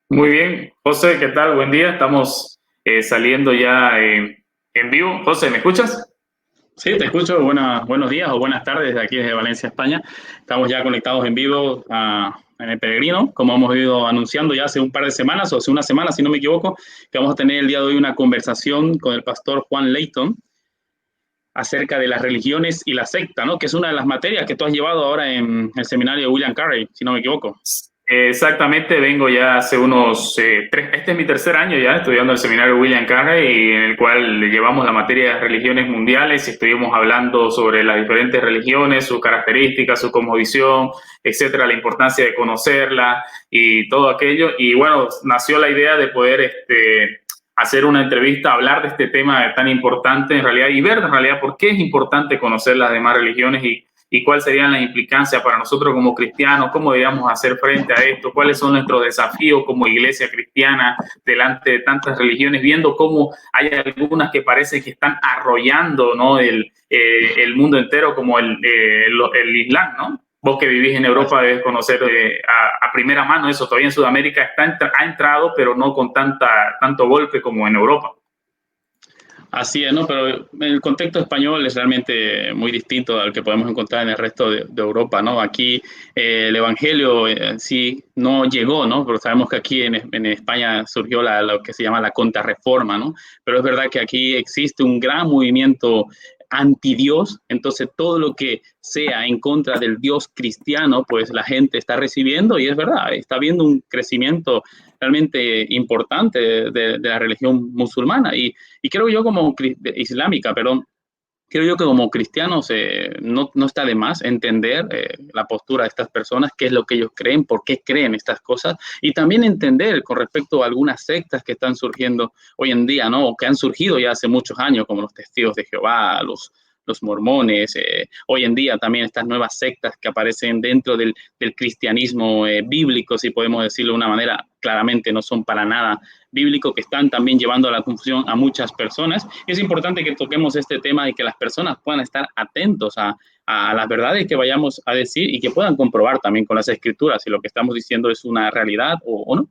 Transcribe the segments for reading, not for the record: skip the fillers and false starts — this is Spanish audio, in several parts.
Muy bien, José, ¿qué tal? Buen día. Estamos saliendo ya en vivo. José, ¿me escuchas? Sí, te escucho. Buenos días o buenas tardes desde aquí, desde Valencia, España. Estamos ya conectados en vivo en el Peregrino, como hemos ido anunciando ya hace un par de semanas, o hace una semana, si no me equivoco, que vamos a tener el día de hoy una conversación con el pastor Juan Leighton acerca de las religiones y la secta, ¿no? Que es una de las materias que tú has llevado ahora en el seminario de William Carey, si no me equivoco. Exactamente, vengo ya hace unos este es mi tercer año ya estudiando el seminario William Carey, y en el cual le llevamos la materia de religiones mundiales y estuvimos hablando sobre las diferentes religiones, sus características, su cosmovisión, etcétera, la importancia de conocerla y todo aquello. Y bueno, nació la idea de poder hacer una entrevista, hablar de este tema tan importante en realidad y ver en realidad por qué es importante conocer las demás religiones y cuáles serían las implicancias para nosotros como cristianos, cómo deberíamos hacer frente a esto, cuáles son nuestros desafíos como iglesia cristiana delante de tantas religiones, viendo cómo hay algunas que parece que están arrollando, ¿no? el mundo entero, como el Islam, ¿no? Vos que vivís en Europa debes conocer a primera mano eso. Todavía en Sudamérica ha entrado, pero no con tanto golpe como en Europa. Así es, ¿no? Pero el contexto español es realmente muy distinto al que podemos encontrar en el resto de Europa, ¿no? Aquí el Evangelio sí no llegó, ¿no? Pero sabemos que aquí en España surgió lo que se llama la contrarreforma, ¿no? Pero es verdad que aquí existe un gran movimiento anti-Dios, entonces todo lo que sea en contra del Dios cristiano, pues la gente está recibiendo y es verdad, está habiendo un crecimiento realmente importante de la religión musulmana y creo yo como islámica, perdón, creo yo que como cristianos no está de más entender la postura de estas personas, qué es lo que ellos creen, por qué creen estas cosas, y también entender con respecto a algunas sectas que están surgiendo hoy en día, ¿no? O que han surgido ya hace muchos años, como los testigos de Jehová, los mormones, hoy en día también estas nuevas sectas que aparecen dentro del cristianismo bíblico, si podemos decirlo de una manera, claramente no son para nada bíblico, que están también llevando a la confusión a muchas personas. Es importante que toquemos este tema y que las personas puedan estar atentos a las verdades que vayamos a decir y que puedan comprobar también con las escrituras si lo que estamos diciendo es una realidad o no.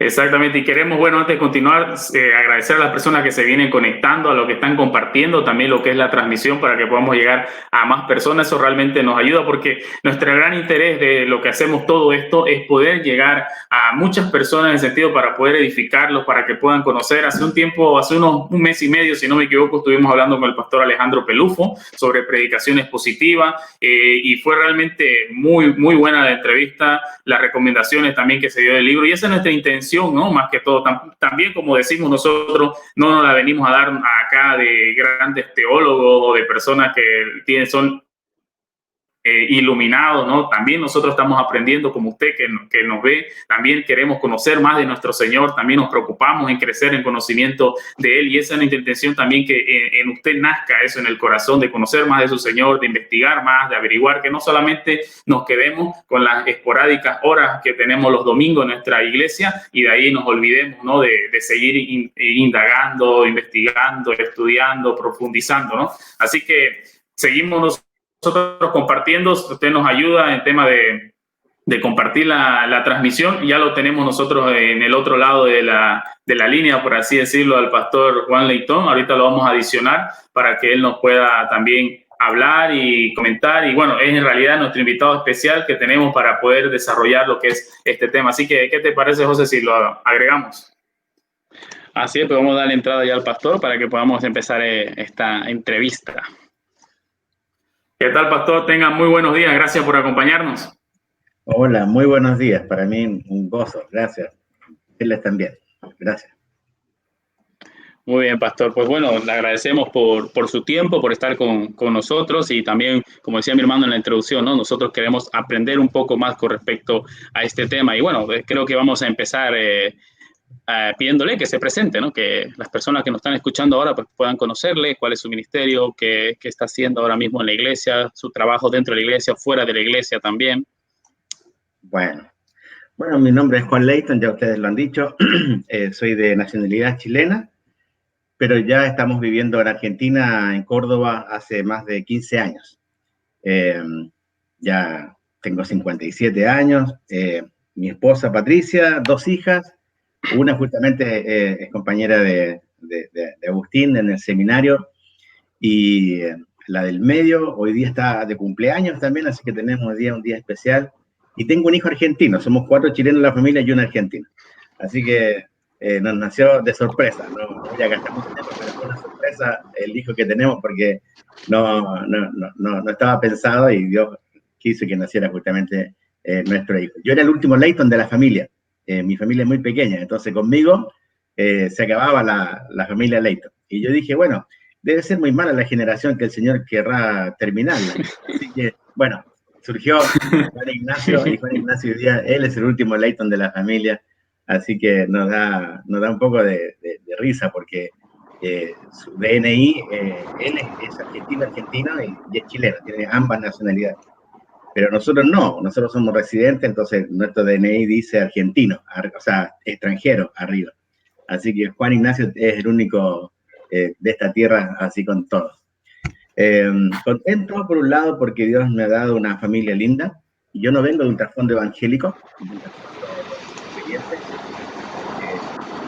Exactamente, y queremos, bueno, antes de continuar, agradecer a las personas que se vienen conectando, a lo que están compartiendo, también lo que es la transmisión para que podamos llegar a más personas. Eso realmente nos ayuda porque nuestro gran interés de lo que hacemos todo esto es poder llegar a muchas personas en el sentido para poder edificarlos, para que puedan conocer. Hace un tiempo, hace un mes y medio, si no me equivoco, estuvimos hablando con el pastor Alejandro Pelufo sobre predicaciones positivas, y fue realmente muy, muy buena la entrevista, las recomendaciones también que se dio del libro, y esa es nuestra intención, ¿no? Más que todo, también como decimos nosotros, no nos la venimos a dar acá de grandes teólogos o de personas que son iluminados, ¿no? También nosotros estamos aprendiendo como usted que nos ve, también queremos conocer más de nuestro Señor, también nos preocupamos en crecer en conocimiento de Él, y esa es nuestra intención también, que en usted nazca eso en el corazón, de conocer más de su Señor, de investigar más, de averiguar, que no solamente nos quedemos con las esporádicas horas que tenemos los domingos en nuestra iglesia y de ahí nos olvidemos, ¿no? De seguir indagando, investigando, estudiando, profundizando, ¿no? Así que seguimos nosotros compartiendo. Usted nos ayuda en el tema de compartir la transmisión. Ya lo tenemos nosotros en el otro lado de la línea, por así decirlo, al pastor Juan Leighton. Ahorita lo vamos a adicionar para que él nos pueda también hablar y comentar. Y bueno, es en realidad nuestro invitado especial que tenemos para poder desarrollar lo que es este tema. Así que, ¿qué te parece, José, si lo agregamos? Así es, podemos dar entrada ya al pastor para que podamos empezar esta entrevista. ¿Qué tal, pastor? Tengan muy buenos días. Gracias por acompañarnos. Hola, muy buenos días. Para mí un gozo. Gracias. Ustedes también. Gracias. Muy bien, pastor. Pues bueno, le agradecemos por su tiempo, por estar con nosotros y también, como decía mi hermano en la introducción, ¿no? Nosotros queremos aprender un poco más con respecto a este tema. Y bueno, creo que vamos a empezar pidiéndole que se presente, ¿no? Que las personas que nos están escuchando ahora pues, puedan conocerle, cuál es su ministerio, qué está haciendo ahora mismo en la iglesia, su trabajo dentro de la iglesia, fuera de la iglesia también. Bueno, mi nombre es Juan Leighton, ya ustedes lo han dicho. Soy de nacionalidad chilena, pero ya estamos viviendo en Argentina, en Córdoba, hace más de 15 años. Ya tengo 57 años. mi esposa Patricia, 2 hijas, una justamente es compañera de Agustín en el seminario, y la del medio hoy día está de cumpleaños también, así que tenemos hoy día un día especial. Y tengo un hijo argentino, somos 4 chilenos en la familia y un argentino. Así que nos nació de sorpresa, no voy a gastar mucho tiempo, pero fue una sorpresa el hijo que tenemos porque no estaba pensado y Dios quiso que naciera justamente nuestro hijo. Yo era el último Leighton de la familia, mi familia es muy pequeña, entonces conmigo se acababa la familia Leighton. Y yo dije, bueno, debe ser muy mala la generación que el Señor querrá terminarla. Así que, bueno, surgió Juan Ignacio, y Juan Ignacio hoy día, él es el último Leighton de la familia, así que nos da un poco de risa porque su DNI, él es argentino y es chileno, tiene ambas nacionalidades. Pero nosotros no, nosotros somos residentes, entonces nuestro DNI dice argentino, o sea, extranjero arriba. Así que Juan Ignacio es el único de esta tierra, así con todos. Contento por un lado porque Dios me ha dado una familia linda. Yo no vengo de un trasfondo evangélico, de un trasfondo creyente.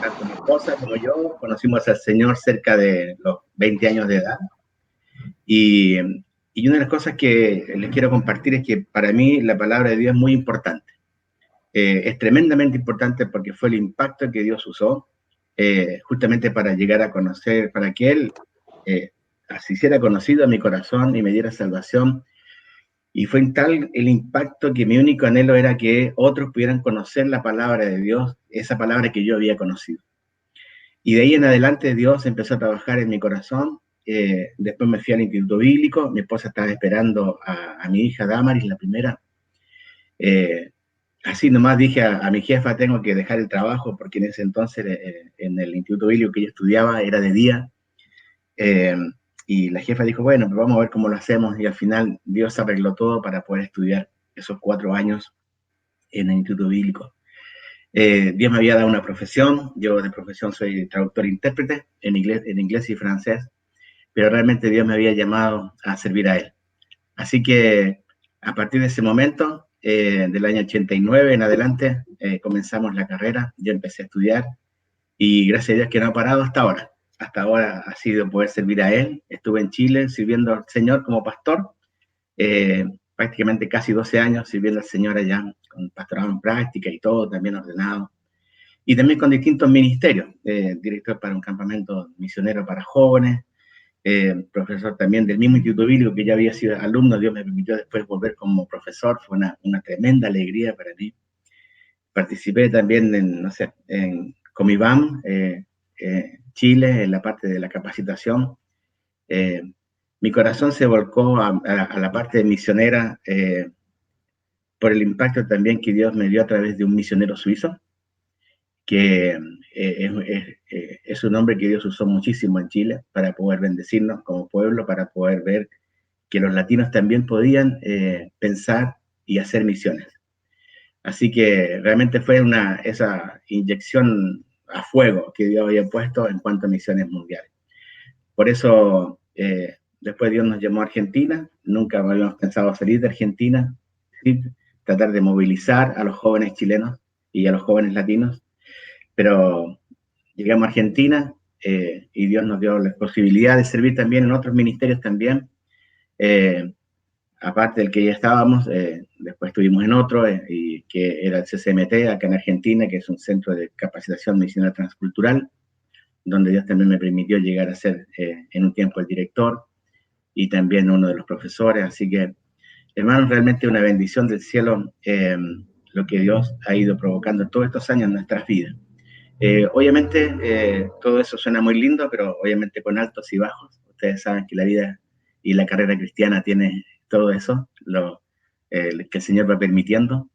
Tanto mi esposa como yo conocimos al Señor cerca de los 20 años de edad. Y una de las cosas que les quiero compartir es que para mí la palabra de Dios es muy importante. Es tremendamente importante porque fue el impacto que Dios usó justamente para llegar a conocer, para que Él se hiciera conocido a mi corazón y me diera salvación. Y fue tal el impacto que mi único anhelo era que otros pudieran conocer la palabra de Dios, esa palabra que yo había conocido. Y de ahí en adelante Dios empezó a trabajar en mi corazón. Después me fui al Instituto Bíblico, mi esposa estaba esperando a mi hija Damaris, la primera. Así nomás dije a mi jefa, tengo que dejar el trabajo, porque en ese entonces en el Instituto Bíblico que yo estudiaba era de día. Y la jefa dijo, bueno, pues vamos a ver cómo lo hacemos. Y al final Dios arregló todo para poder estudiar esos 4 años en el Instituto Bíblico. Dios me había dado una profesión, yo de profesión soy traductor e intérprete en inglés y francés, pero realmente Dios me había llamado a servir a Él. Así que a partir de ese momento, del año 89 en adelante, comenzamos la carrera, yo empecé a estudiar y gracias a Dios que no ha parado hasta ahora. Hasta ahora ha sido poder servir a Él. Estuve en Chile sirviendo al Señor como pastor, prácticamente casi 12 años sirviendo al Señor allá, con pastorado en práctica y todo, también ordenado. Y también con distintos ministerios, director para un campamento misionero para jóvenes, profesor también del mismo Instituto Bíblico que ya había sido alumno. Dios me permitió después volver como profesor, fue una tremenda alegría para mí. Participé también en Comibam, Chile, en la parte de la capacitación. Mi corazón se volcó a la parte misionera por el impacto también que Dios me dio a través de un misionero suizo, que es un hombre que Dios usó muchísimo en Chile para poder bendecirnos como pueblo, para poder ver que los latinos también podían pensar y hacer misiones. Así que realmente fue esa inyección a fuego que Dios había puesto en cuanto a misiones mundiales. Por eso, después Dios nos llamó a Argentina, nunca habíamos pensado salir de Argentina, ¿sí? Tratar de movilizar a los jóvenes chilenos y a los jóvenes latinos, pero llegamos a Argentina y Dios nos dio la posibilidad de servir también en otros ministerios también, aparte del que ya estábamos, después estuvimos en otro, y que era el CCMT acá en Argentina, que es un centro de capacitación misionera transcultural, donde Dios también me permitió llegar a ser en un tiempo el director y también uno de los profesores. Así que, hermanos, realmente una bendición del cielo lo que Dios ha ido provocando todos estos años en nuestras vidas. Obviamente todo eso suena muy lindo, pero obviamente con altos y bajos. Ustedes saben que la vida y la carrera cristiana tiene todo eso, que el Señor va permitiendo.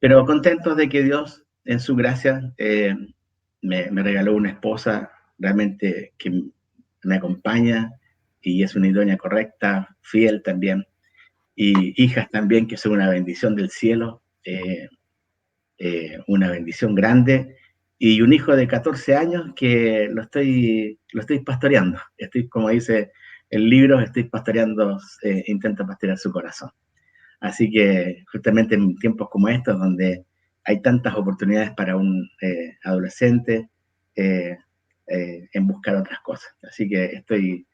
Pero contentos de que Dios, en su gracia, me regaló una esposa realmente que me acompaña y es una idónea correcta, fiel también, y hijas también que son una bendición del cielo, una bendición grande, y un hijo de 14 años que lo estoy pastoreando. Estoy, como dice el libro, estoy pastoreando, intento pastorear su corazón. Así que justamente en tiempos como estos, donde hay tantas oportunidades para un adolescente en buscar otras cosas. Así que estoy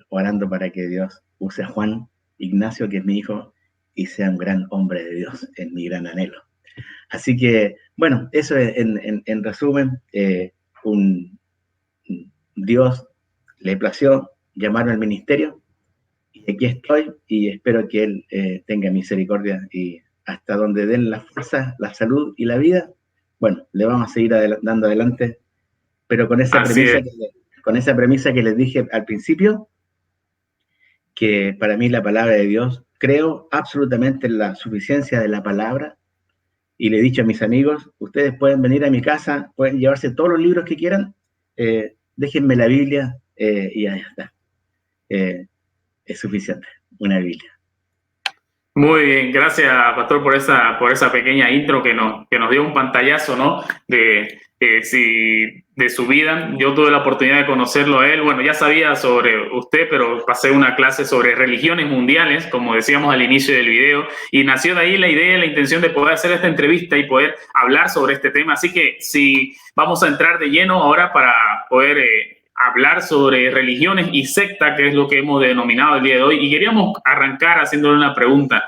orando para que Dios use a Juan Ignacio, que es mi hijo, y sea un gran hombre de Dios, en mi gran anhelo. Así que, bueno, eso en resumen, Dios le plació llamarme al ministerio, y aquí estoy, y espero que Él tenga misericordia, y hasta donde den la fuerza, la salud y la vida, bueno, le vamos a seguir dando adelante, pero con esa premisa que les dije al principio, que para mí la palabra de Dios, creo absolutamente en la suficiencia de la palabra, y le he dicho a mis amigos, ustedes pueden venir a mi casa, pueden llevarse todos los libros que quieran, déjenme la Biblia, y ahí está. Es suficiente, una Biblia. Muy bien, gracias, Pastor, por esa pequeña intro que nos dio un pantallazo, ¿no? De su vida. Yo tuve la oportunidad de conocerlo a él. Bueno, ya sabía sobre usted, pero pasé una clase sobre religiones mundiales, como decíamos al inicio del video, y nació de ahí la idea, la intención de poder hacer esta entrevista y poder hablar sobre este tema. Así que sí, vamos a entrar de lleno ahora para poder hablar sobre religiones y secta, que es lo que hemos denominado el día de hoy. Y queríamos arrancar haciéndole una pregunta.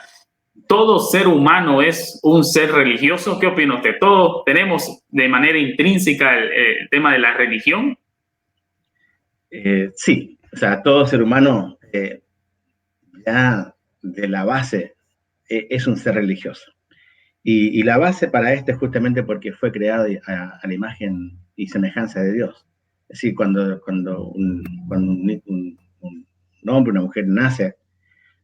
¿Todo ser humano es un ser religioso? ¿Qué opina usted? ¿Todos tenemos de manera intrínseca el tema de la religión? Sí, o sea, todo ser humano ya de la base es un ser religioso. Y la base para esto es justamente porque fue creado a la imagen y semejanza de Dios. Es decir, cuando un hombre, una mujer nace,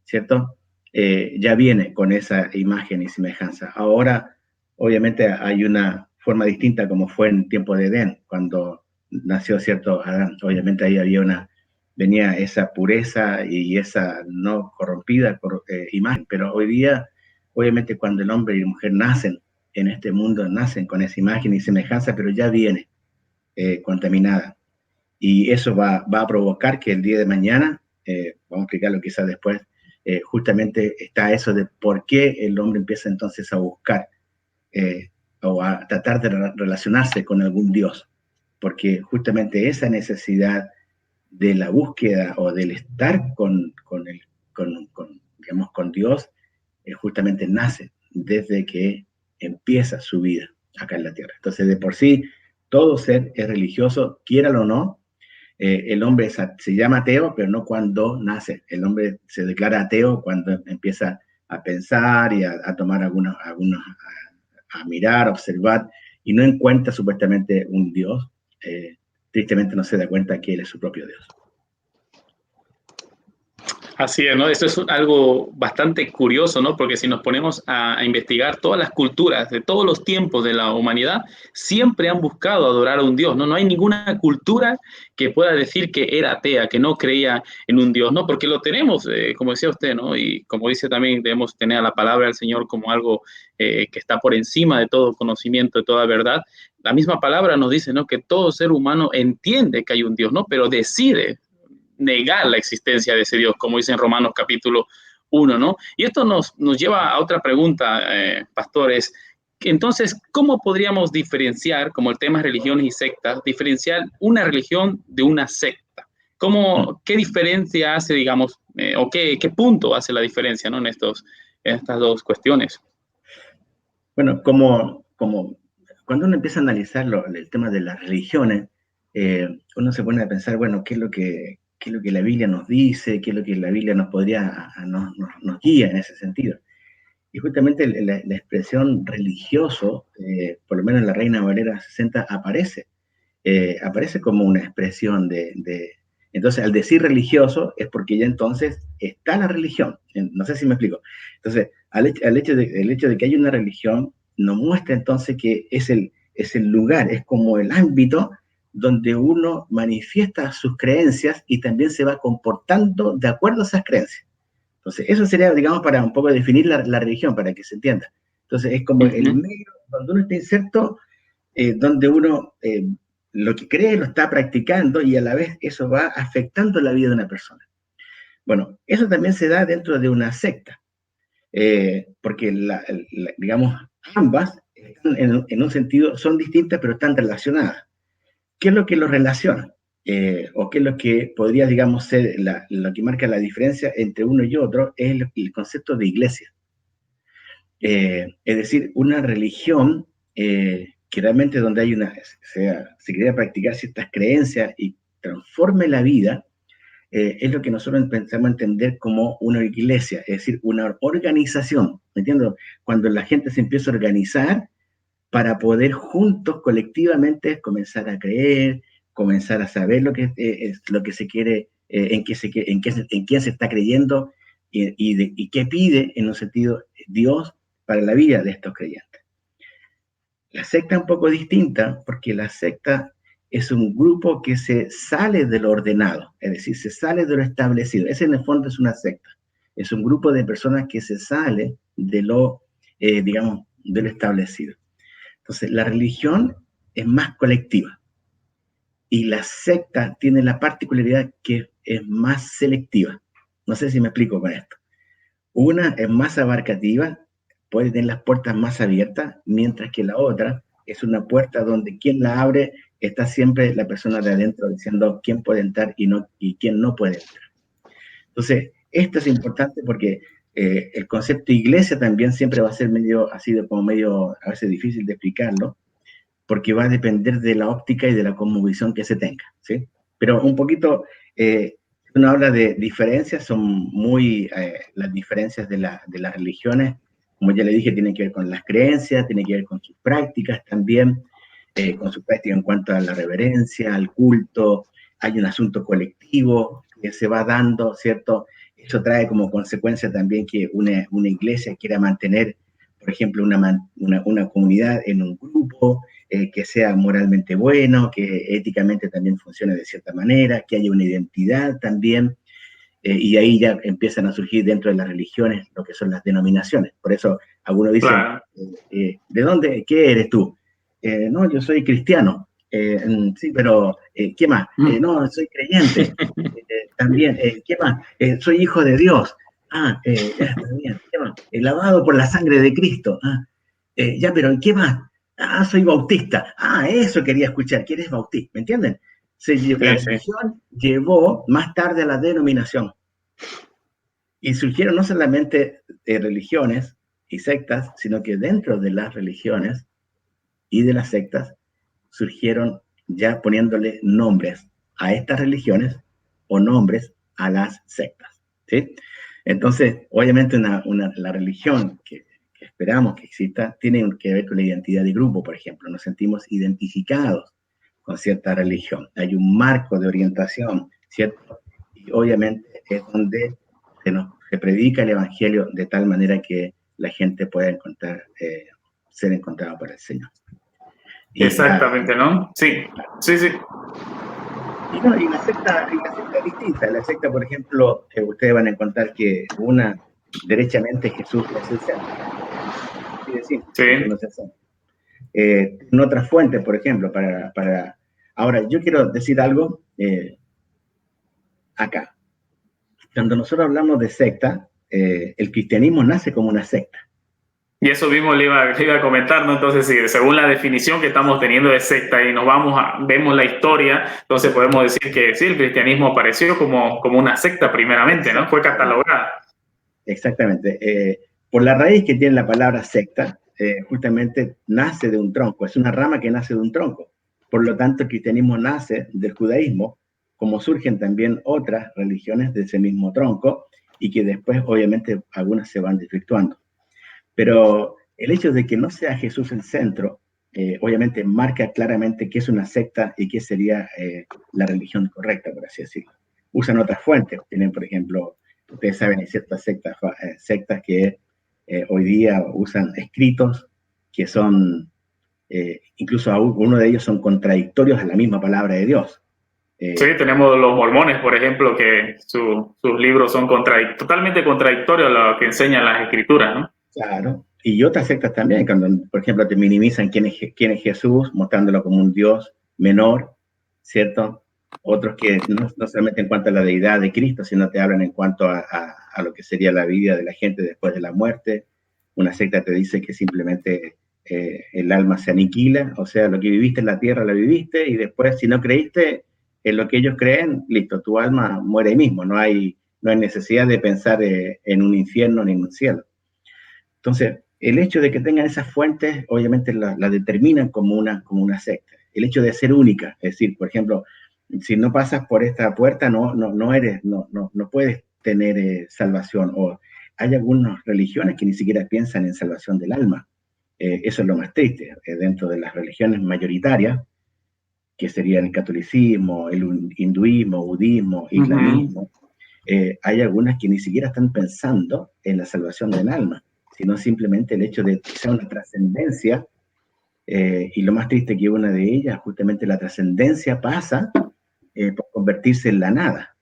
¿cierto? Ya viene con esa imagen y semejanza. Ahora, obviamente, hay una forma distinta como fue en tiempo de Edén, cuando nació, ¿cierto? Adán. Obviamente ahí venía esa pureza y esa no corrompida imagen, pero hoy día, obviamente, cuando el hombre y la mujer nacen en este mundo, nacen con esa imagen y semejanza, pero ya viene contaminada. Y eso va a provocar que el día de mañana, vamos a explicarlo quizás después, justamente está eso de por qué el hombre empieza entonces a buscar o a tratar de relacionarse con algún Dios, porque justamente esa necesidad de la búsqueda o del estar con Dios, justamente nace desde que empieza su vida acá en la tierra. Entonces, de por sí, todo ser es religioso, quiéralo o no. El hombre se llama ateo, pero no cuando nace. El hombre se declara ateo cuando empieza a pensar y a tomar a mirar, a observar, y no encuentra supuestamente un Dios. Tristemente no se da cuenta que Él es su propio Dios. Así es, ¿no? Esto es algo bastante curioso, ¿no? Porque si nos ponemos a investigar todas las culturas de todos los tiempos de la humanidad, siempre han buscado adorar a un Dios, ¿no? No hay ninguna cultura que pueda decir que era atea, que no creía en un Dios, ¿no? Porque lo tenemos, como decía usted, ¿no? Y como dice también, debemos tener a la palabra del Señor como algo que está por encima de todo conocimiento, de toda verdad. La misma palabra nos dice, ¿no? Que todo ser humano entiende que hay un Dios, ¿no? Pero decide negar la existencia de ese Dios, como dice en Romanos capítulo 1, ¿no? Y esto nos lleva a otra pregunta, pastores. Entonces, ¿cómo podríamos diferenciar, como el tema religiones y sectas, diferenciar una religión de una secta? ¿Qué diferencia hace, digamos, o qué punto hace la diferencia, ¿no? en estas dos cuestiones? Bueno, como cuando uno empieza a analizar el tema de las religiones, uno se pone a pensar, bueno, ¿qué es lo que la Biblia nos dice? ¿Qué es lo que la Biblia nos guía en ese sentido? Y justamente la expresión religioso, por lo menos en la Reina Valera 60, aparece como una expresión entonces, al decir religioso es porque ya entonces está la religión. No sé si me explico. Entonces, el hecho de que hay una religión nos muestra entonces que es el lugar, es como el ámbito donde uno manifiesta sus creencias y también se va comportando de acuerdo a esas creencias. Entonces, eso sería, digamos, para un poco definir la religión, para que se entienda. Entonces, es como el medio donde uno está inserto, donde uno lo que cree lo está practicando y a la vez eso va afectando la vida de una persona. Bueno, eso también se da dentro de una secta, porque, digamos, ambas en un sentido, son distintas, pero están relacionadas. ¿Qué es lo que los relaciona? O qué es lo que podría, digamos, ser lo que marca la diferencia entre uno y otro, es el concepto de iglesia. Es decir, una religión que realmente donde hay se quiere practicar ciertas creencias y transforme la vida, es lo que nosotros pensamos entender como una iglesia, es decir, una organización, ¿me entiendes? Cuando la gente se empieza a organizar para poder juntos, colectivamente, comenzar a creer, comenzar a saber lo que se quiere, en quién se está creyendo y qué pide, en un sentido, Dios para la vida de estos creyentes. La secta es un poco distinta porque la secta es un grupo que se sale de lo ordenado, es decir, se sale de lo establecido. Ese en el fondo es una secta. Es un grupo de personas que se sale de lo, digamos, de lo establecido. Entonces, la religión es más colectiva y la secta tiene la particularidad que es más selectiva. No sé si me explico con esto. Una es más abarcativa, puede tener las puertas más abiertas, mientras que la otra es una puerta donde quien la abre está siempre la persona de adentro diciendo quién puede entrar y quién no puede entrar. Entonces, esto es importante porque el concepto iglesia también siempre va a ser ha sido como medio a veces difícil de explicarlo, porque va a depender de la óptica y de la cosmovisión que se tenga, ¿sí? Pero un poquito, uno habla de diferencias, son muy las diferencias de las religiones, como ya le dije, tienen que ver con las creencias, tienen que ver con sus prácticas también, con sus prácticas en cuanto a la reverencia, al culto, hay un asunto colectivo que se va dando, ¿cierto? Eso trae como consecuencia también que una iglesia quiera mantener, por ejemplo, una comunidad en un grupo, que sea moralmente bueno, que éticamente también funcione de cierta manera, que haya una identidad también, y ahí ya empiezan a surgir dentro de las religiones lo que son las denominaciones. Por eso algunos dicen, Claro. ¿de dónde? ¿Qué eres tú? No, yo soy cristiano. Sí, pero ¿qué más? No, soy creyente. También, ¿qué más? Soy hijo de Dios. Ya está bien. ¿Qué más? Lavado por la sangre de Cristo. Ya, pero ¿qué más? Soy bautista. Eso quería escuchar. ¿Quién es bautista? ¿Me entienden? La religión llevó más tarde a la denominación. Y surgieron no solamente religiones y sectas, sino que dentro de las religiones y de las sectas surgieron ya poniéndole nombres a estas religiones o nombres a las sectas, ¿sí? Entonces, obviamente la religión que esperamos que exista tiene que ver con la identidad de grupo, por ejemplo. Nos sentimos identificados con cierta religión. Hay un marco de orientación, ¿cierto? Y obviamente es donde se predica el Evangelio de tal manera que la gente pueda ser encontrada por el Señor. Exactamente, ¿no? Sí, sí, sí. Y la secta es distinta. La secta, por ejemplo, ustedes van a encontrar que derechamente Jesús es el centro. Sí. No es el centro. En otras fuentes, por ejemplo, Ahora, yo quiero decir algo acá. Cuando nosotros hablamos de secta, el cristianismo nace como una secta. Y eso mismo le iba a comentar, ¿no? Entonces, sí, según la definición que estamos teniendo de secta y vemos la historia, entonces podemos decir que sí, el cristianismo apareció como una secta primeramente, ¿no? Fue catalogada. Exactamente. Por la raíz que tiene la palabra secta, justamente nace de un tronco, es una rama que nace de un tronco. Por lo tanto, el cristianismo nace del judaísmo, como surgen también otras religiones de ese mismo tronco, y que después, obviamente, algunas se van desvirtuando. Pero el hecho de que no sea Jesús el centro, obviamente marca claramente qué es una secta y qué sería la religión correcta, por así decirlo. Usan otras fuentes, tienen, por ejemplo, ustedes saben, hay ciertas sectas que hoy día usan escritos que son, incluso uno de ellos son contradictorios a la misma palabra de Dios. Sí, tenemos los mormones, por ejemplo, que sus libros son totalmente contradictorios a lo que enseñan las escrituras, ¿no? Claro, y otras sectas también, cuando, por ejemplo, te minimizan quién es Jesús, mostrándolo como un Dios menor, ¿cierto? Otros que no solamente en cuanto a la deidad de Cristo, sino te hablan en cuanto a lo que sería la vida de la gente después de la muerte. Una secta te dice que simplemente el alma se aniquila, o sea, lo que viviste en la tierra lo viviste, y después si no creíste en lo que ellos creen, listo, tu alma muere ahí mismo, no hay necesidad de pensar en un infierno ni en un cielo. Entonces, el hecho de que tengan esas fuentes, obviamente la determinan como una secta. El hecho de ser única, es decir, por ejemplo, si no pasas por esta puerta, no puedes tener salvación. O hay algunas religiones que ni siquiera piensan en salvación del alma. Eso es lo más triste. Dentro de las religiones mayoritarias, que serían el catolicismo, el hinduismo, budismo, islamismo, hay algunas que ni siquiera están pensando en la salvación del alma, sino simplemente el hecho de que sea una trascendencia, y lo más triste que una de ellas, justamente la trascendencia pasa por convertirse en la nada,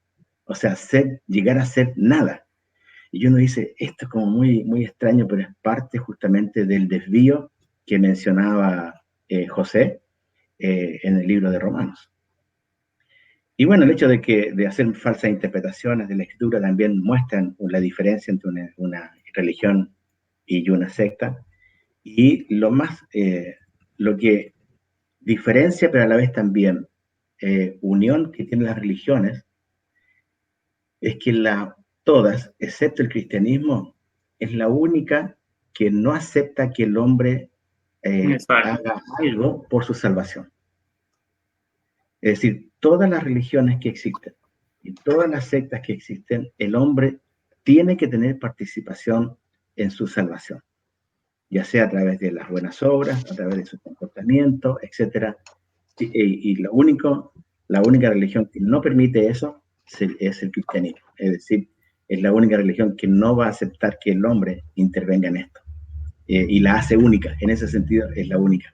o sea, llegar a ser nada. Y uno dice, esto es como muy, muy extraño, pero es parte justamente del desvío que mencionaba José en el libro de Romanos. Y bueno, el hecho de hacer falsas interpretaciones de la Escritura también muestran la diferencia entre una religión y una secta. Y lo que diferencia, pero a la vez también unión que tienen las religiones, es que todas, excepto el cristianismo, es la única que no acepta que el hombre haga algo por su salvación. Es decir, todas las religiones que existen y todas las sectas que existen, el hombre tiene que tener participación en su salvación, ya sea a través de las buenas obras, a través de su comportamiento, etc. Y la única religión que no permite eso es el cristianismo. Es decir, es la única religión que no va a aceptar que el hombre intervenga en esto. Y la hace única. En ese sentido, es la única.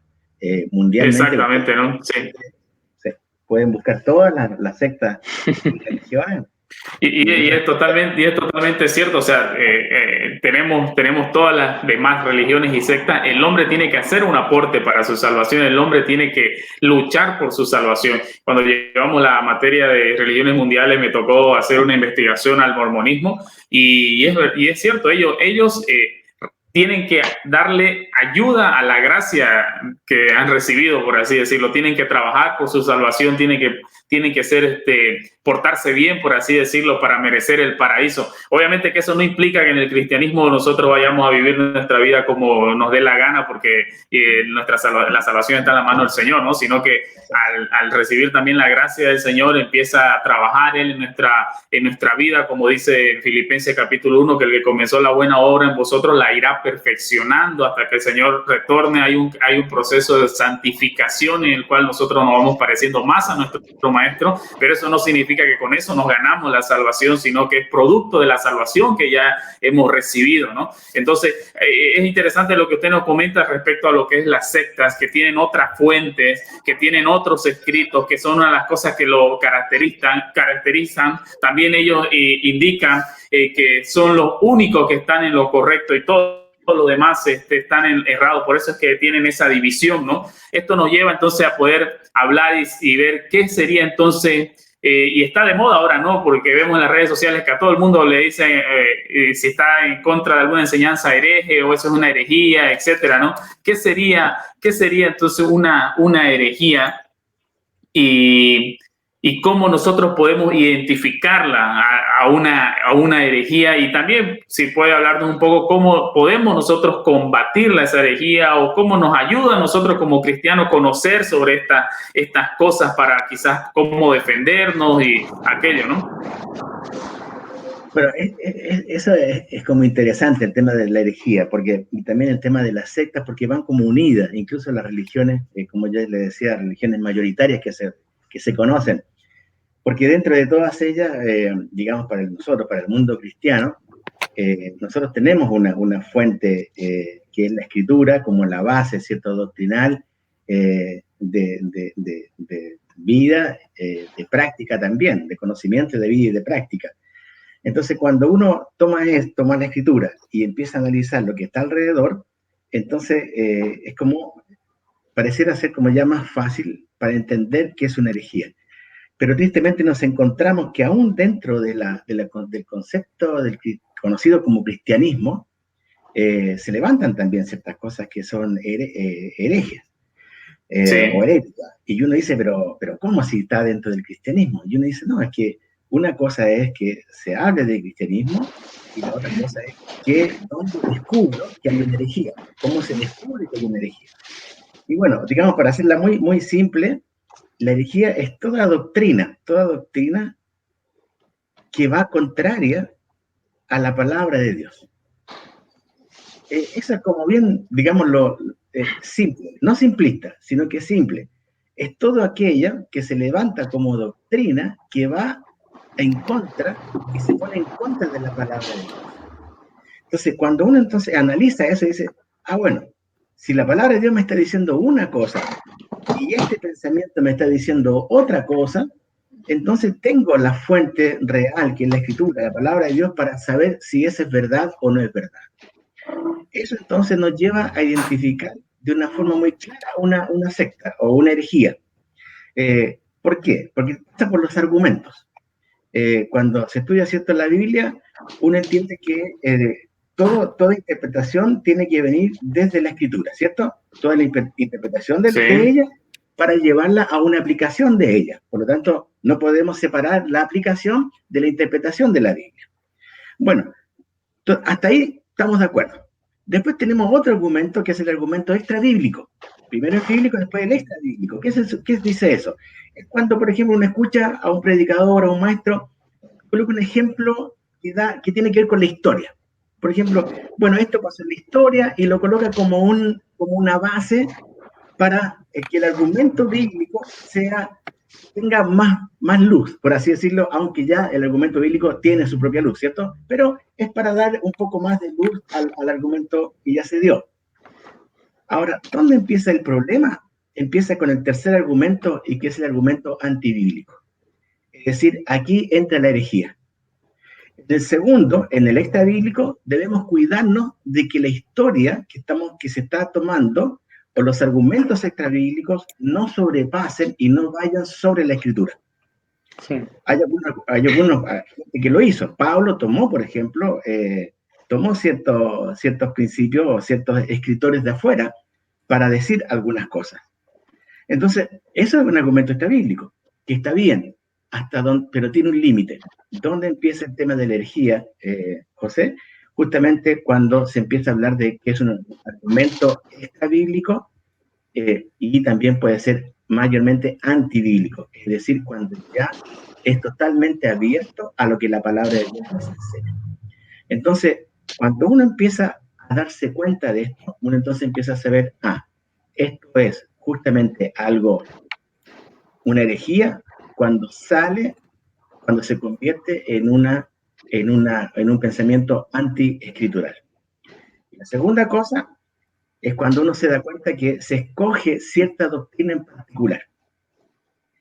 Mundialmente. Exactamente, ¿no? Sí. Pueden buscar todas las sectas y religiones. Y es totalmente cierto. O sea, tenemos todas las demás religiones y sectas. El hombre tiene que hacer un aporte para su salvación. El hombre tiene que luchar por su salvación. Cuando llevamos la materia de religiones mundiales, me tocó hacer una investigación al mormonismo. Y es cierto, ellos tienen que darle ayuda a la gracia que han recibido, por así decirlo. Tienen que trabajar por su salvación, tienen que ser, portarse bien, por así decirlo, para merecer el paraíso. Obviamente que eso no implica que en el cristianismo nosotros vayamos a vivir nuestra vida como nos dé la gana, porque la salvación está en la mano del Señor, ¿no? Sino que al recibir también la gracia del Señor, empieza a trabajar Él en nuestra vida, como dice en Filipenses capítulo 1, que el que comenzó la buena obra en vosotros la irá perfeccionando hasta que el Señor retorne. Hay un proceso de santificación en el cual nosotros nos vamos pareciendo más a nuestro Maestro, pero eso no significa que con eso nos ganamos la salvación, sino que es producto de la salvación que ya hemos recibido, ¿no? Entonces, es interesante lo que usted nos comenta respecto a lo que es las sectas, que tienen otras fuentes, que tienen otros escritos, que son una de las cosas que lo caracterizan. También ellos indican que son los únicos que están en lo correcto y todo lo demás están errados. Por eso es que tienen esa división, ¿no? Esto nos lleva entonces a poder hablar y ver qué sería entonces, y está de moda ahora, ¿no? Porque vemos en las redes sociales que a todo el mundo le dicen si está en contra de alguna enseñanza hereje o eso es una herejía, etcétera, ¿no? ¿Qué sería entonces una herejía? Y cómo nosotros podemos identificarla a una herejía, y también si puede hablarnos un poco cómo podemos nosotros combatirla, esa herejía, o cómo nos ayuda a nosotros como cristianos conocer sobre estas cosas para quizás cómo defendernos y aquello, ¿no? Bueno, eso es como interesante, el tema de la herejía, y también el tema de las sectas, porque van como unidas, incluso las religiones, como ya le decía, religiones mayoritarias que se conocen, porque dentro de todas ellas, digamos, para el mundo cristiano, nosotros tenemos una fuente que es la Escritura, como la base, ¿cierto?, doctrinal, de vida, de práctica también, de conocimiento de vida y de práctica. Entonces, cuando uno toma la Escritura y empieza a analizar lo que está alrededor, entonces es como, pareciera ser como ya más fácil para entender qué es una herejía. Pero tristemente nos encontramos que aún dentro del concepto conocido como cristianismo, se levantan también ciertas cosas que son herejes o heréticas. Y uno dice, pero ¿cómo si está dentro del cristianismo? Y uno dice, no, es que una cosa es que se hable del cristianismo y la otra cosa es que ¿dónde descubro que hay una herejía? ¿Cómo se descubre que hay una herejía? Y bueno, digamos, para hacerla muy, muy simple, la herejía es toda doctrina que va contraria a la palabra de Dios. Esa es como bien, digámoslo, simple, no simplista, sino que simple. Es todo aquella que se levanta como doctrina que va en contra, que se pone en contra de la palabra de Dios. Entonces, cuando uno entonces analiza eso y dice, bueno, si la palabra de Dios me está diciendo una cosa y este pensamiento me está diciendo otra cosa, entonces tengo la fuente real, que es la Escritura, la palabra de Dios, para saber si eso es verdad o no es verdad. Eso entonces nos lleva a identificar de una forma muy clara una secta o una herejía. ¿Por qué? Porque pasa por los argumentos. Cuando se estudia, ¿cierto?, la Biblia, uno entiende que toda interpretación tiene que venir desde la Escritura, ¿cierto? Toda la interpretación de ella para llevarla a una aplicación de ella. Por lo tanto, no podemos separar la aplicación de la interpretación de la Biblia. Bueno, hasta ahí estamos de acuerdo. Después tenemos otro argumento, que es el argumento extrabíblico. Primero el bíblico, después el extrabíblico. ¿Qué dice eso? Es cuando, por ejemplo, uno escucha a un predicador, a un maestro, coloca un ejemplo que tiene que ver con la historia. Por ejemplo, bueno, esto pasa en la historia y lo coloca como una base para que el argumento bíblico tenga más luz, por así decirlo, aunque ya el argumento bíblico tiene su propia luz, ¿cierto? Pero es para dar un poco más de luz al argumento que ya se dio. Ahora, ¿dónde empieza el problema? Empieza con el tercer argumento, y que es el argumento antibíblico. Es decir, aquí entra la herejía. En el segundo, en el extrabíblico, debemos cuidarnos de que la historia que se está tomando o los argumentos extrabíblicos no sobrepasen y no vayan sobre la Escritura. Sí. Hay algunos que lo hizo. Pablo tomó, por ejemplo, ciertos principios o ciertos escritores de afuera para decir algunas cosas. Entonces, eso es un argumento extrabíblico, que está bien, pero tiene un límite. ¿Dónde empieza el tema de la herejía, José? Justamente cuando se empieza a hablar de que es un argumento extrabíblico y también puede ser mayormente antibíblico, es decir, cuando ya es totalmente abierto a lo que la palabra de Dios nos enseña. Entonces, cuando uno empieza a darse cuenta de esto, uno entonces empieza a saber, esto es justamente una herejía cuando se convierte en un pensamiento anti-escritural. La segunda cosa es cuando uno se da cuenta que se escoge cierta doctrina en particular.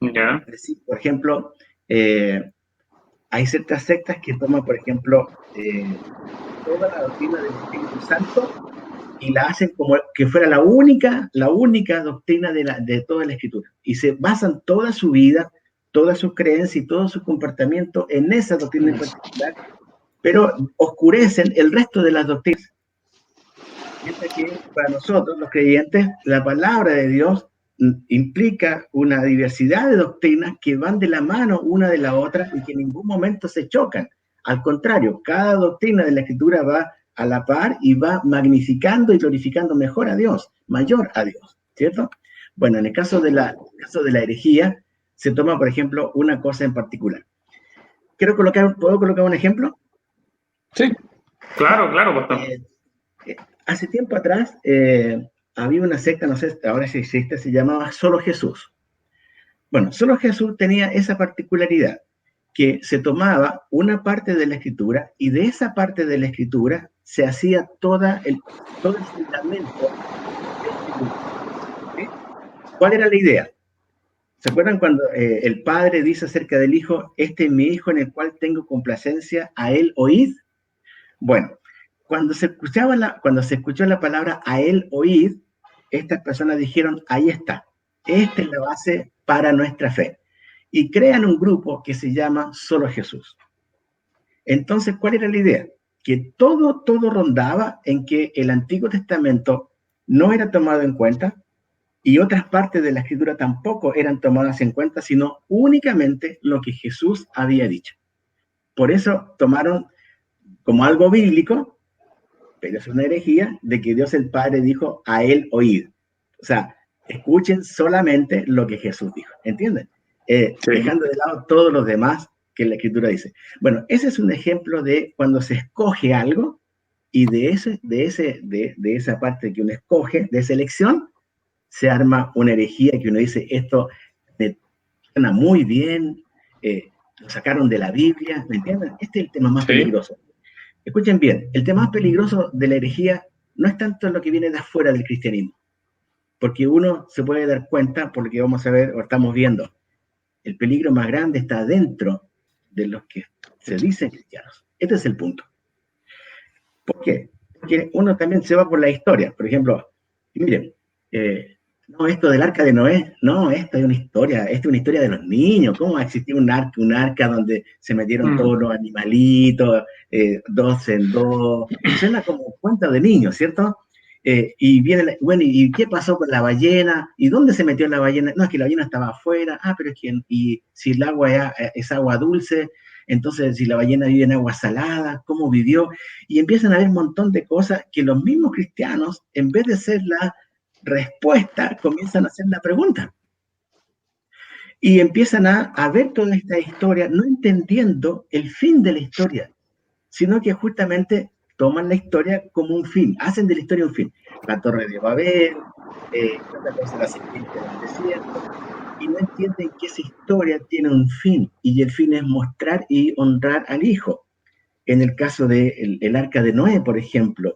Es decir, por ejemplo, hay ciertas sectas que toman, por ejemplo, toda la doctrina del Espíritu Santo y la hacen como que fuera la única doctrina de toda la Escritura. Y se basan toda su vida, todas sus creencias y todo su comportamiento en esa doctrina en particular, pero oscurecen el resto de las doctrinas. Mientras que para nosotros, los creyentes, la palabra de Dios implica una diversidad de doctrinas que van de la mano una de la otra y que en ningún momento se chocan. Al contrario, cada doctrina de la Escritura va a la par y va magnificando y glorificando mejor a Dios, mayor a Dios, ¿cierto? Bueno, en el caso de la herejía, se toma, por ejemplo, una cosa en particular. ¿Puedo colocar un ejemplo? Sí, claro, pastor. Hace tiempo atrás había una secta, no sé ahora si existe, se llamaba Solo Jesús. Bueno, Solo Jesús tenía esa particularidad, que se tomaba una parte de la Escritura y de esa parte de la Escritura se hacía todo el fundamento. ¿Sí? ¿Cuál era la idea? ¿Se acuerdan cuando el Padre dice acerca del Hijo, este es mi Hijo en el cual tengo complacencia, a él oíd? Bueno, cuando se escuchó la palabra a él oíd, estas personas dijeron, ahí está, esta es la base para nuestra fe. Y crean un grupo que se llama Solo Jesús. Entonces, ¿cuál era la idea? que todo rondaba en que el Antiguo Testamento no era tomado en cuenta y otras partes de la Escritura tampoco eran tomadas en cuenta, sino únicamente lo que Jesús había dicho. Por eso tomaron como algo bíblico, pero es una herejía, de que Dios el Padre dijo a él oíd. O sea, escuchen solamente lo que Jesús dijo, ¿entienden? Sí. Dejando de lado todos los demás que la Escritura dice. Bueno, ese es un ejemplo de cuando se escoge algo y de esa parte que uno escoge, de esa elección, se arma una herejía que uno dice, esto me suena muy bien, lo sacaron de la Biblia, ¿me entienden? Este es el tema más peligroso. Escuchen bien, el tema más peligroso de la herejía no es tanto lo que viene de afuera del cristianismo, porque uno se puede dar cuenta, por lo que vamos a ver o estamos viendo, el peligro más grande está dentro de los que se dicen cristianos. Este es el punto. ¿Por qué? Porque uno también se va por la historia. Por ejemplo, miren, no, esto del arca de Noé, no, esta es una historia de los niños. ¿Cómo va a existir un arca donde se metieron todos los animalitos, 2 en 2? Suena como cuento de niños, ¿cierto? Y viene, bueno, ¿y qué pasó con la ballena? ¿Y dónde se metió la ballena? No, es que la ballena estaba afuera. Ah, pero es que, y si el agua es agua dulce, entonces si la ballena vive en agua salada, ¿cómo vivió? Y empiezan a haber un montón de cosas que los mismos cristianos, en vez de ser la respuesta, comienzan a hacer la pregunta. Y empiezan a ver toda esta historia, no entendiendo el fin de la historia, sino que justamente toman la historia como un fin, hacen de la historia un fin. La Torre de Babel, otra cosa, la serpiente del desierto, y no entienden que esa historia tiene un fin, y el fin es mostrar y honrar al Hijo. En el caso del arca de Noé, por ejemplo,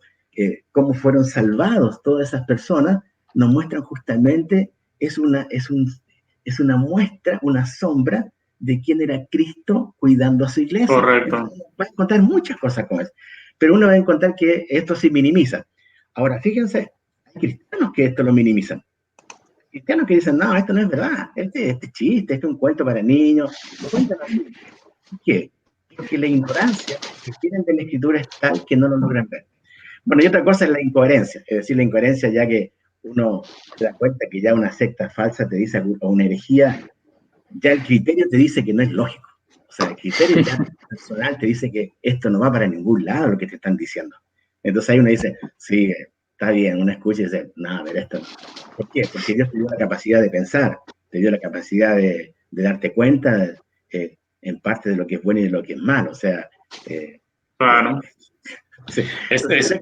cómo fueron salvados todas esas personas, nos muestran justamente, es una muestra, una sombra de quién era Cristo cuidando a su iglesia. Correcto. Entonces, va a encontrar muchas cosas como eso, pero uno va a encontrar que esto se minimiza. Ahora, fíjense, hay cristianos que esto lo minimizan. Cristianos que dicen, no, esto no es verdad, este chiste, este es un cuento para niños, lo cuentan así. ¿Por qué? Porque la ignorancia que tienen de la Escritura es tal que no lo logran ver. Bueno, y otra cosa es la incoherencia, es decir, la incoherencia ya que uno se da cuenta que ya una secta falsa te dice, o una herejía, ya el criterio te dice que no es lógico. O sea, el criterio ya personal te dice que esto no va para ningún lado lo que te están diciendo. Entonces ahí uno dice, sí, está bien, uno escucha y dice, no, a ver, esto no. ¿Por qué? Porque Dios te dio la capacidad de pensar, te dio la capacidad de darte cuenta en parte de lo que es bueno y de lo que es malo. O sea, claro. Sí. Entonces,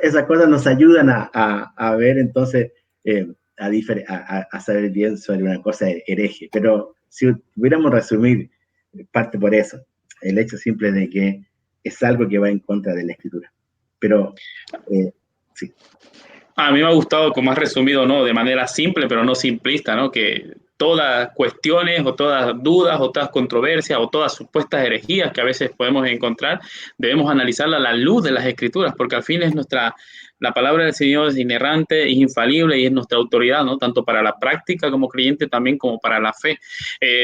esas cosas nos ayudan a ver entonces, a saber bien sobre una cosa hereje. Pero si pudiéramos resumir, parte por eso, el hecho simple de que es algo que va en contra de la Escritura. Pero, sí. A mí me ha gustado como has resumido, ¿no? De manera simple, pero no simplista, ¿no? Que todas cuestiones o todas dudas o todas controversias o todas supuestas herejías que a veces podemos encontrar, debemos analizarla a la luz de las Escrituras, porque al fin es la palabra del Señor es inerrante, es infalible y es nuestra autoridad, ¿no? Tanto para la práctica como creyente, también como para la fe.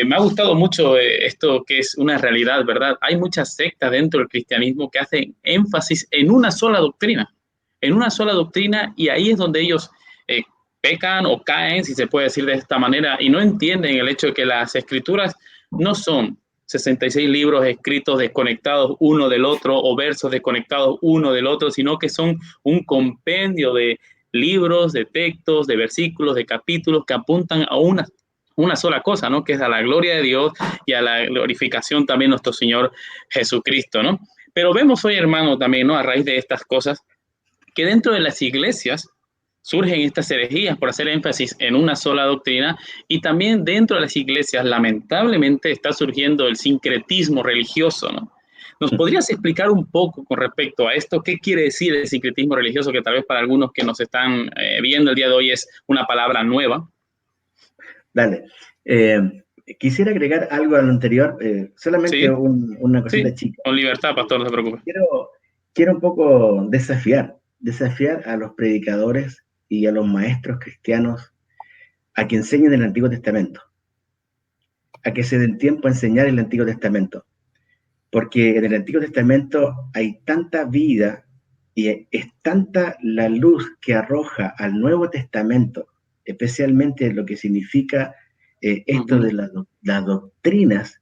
Me ha gustado mucho esto que es una realidad, ¿verdad? Hay muchas sectas dentro del cristianismo que hacen énfasis en una sola doctrina, y ahí es donde ellos pecan o caen, si se puede decir de esta manera, y no entienden el hecho de que las escrituras no son 66 libros escritos desconectados uno del otro o versos desconectados uno del otro, sino que son un compendio de libros, de textos, de versículos, de capítulos que apuntan a una sola cosa, ¿no? Que es a la gloria de Dios y a la glorificación también de nuestro Señor Jesucristo, ¿no? Pero vemos hoy, hermano, también, ¿no? A raíz de estas cosas, que dentro de las iglesias surgen estas herejías por hacer énfasis en una sola doctrina, y también dentro de las iglesias lamentablemente está surgiendo el sincretismo religioso, ¿no? ¿Nos podrías explicar un poco con respecto a esto? ¿Qué quiere decir el sincretismo religioso, que tal vez para algunos que nos están viendo el día de hoy es una palabra nueva? Dale. Quisiera agregar algo a lo anterior, solamente ¿Sí? una cosita chica. Con libertad, pastor, no se preocupe. Quiero un poco desafiar a los predicadores y a los maestros cristianos a que enseñen el Antiguo Testamento, a que se den tiempo a enseñar el Antiguo Testamento. porque en el Antiguo Testamento hay tanta vida y es tanta la luz que arroja al Nuevo Testamento, especialmente lo que significa esto de las doctrinas.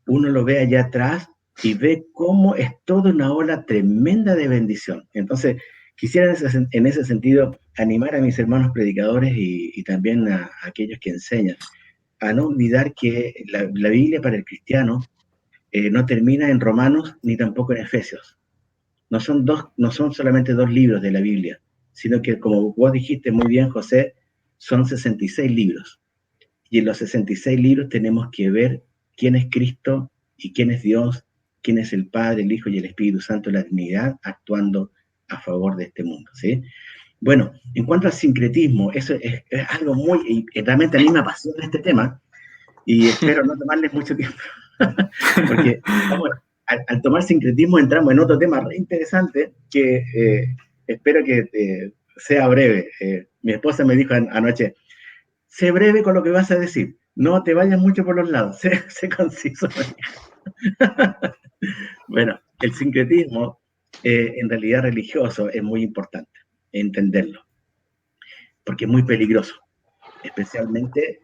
Uno lo ve allá atrás y ve cómo es toda una ola tremenda de bendición. Entonces, quisiera en ese sentido animar a mis hermanos predicadores y también a aquellos que enseñan a no olvidar que la Biblia para el cristiano no termina en Romanos ni tampoco en Efesios. No son solamente 2 libros de la Biblia, sino que, como vos dijiste muy bien, José, son 66 libros. Y en los 66 libros tenemos que ver quién es Cristo y quién es Dios, quién es el Padre, el Hijo y el Espíritu Santo, la Trinidad, actuando a favor de este mundo, ¿sí? Bueno, en cuanto al sincretismo, eso es algo muy, realmente a mí me apasiona este tema, y espero no tomarles mucho tiempo, porque al tomar sincretismo entramos en otro tema re interesante que espero que sea breve. Mi esposa me dijo anoche, sé breve con lo que vas a decir, no te vayas mucho por los lados, sé conciso. Bueno, el sincretismo en realidad religioso es muy importante entenderlo, porque es muy peligroso, especialmente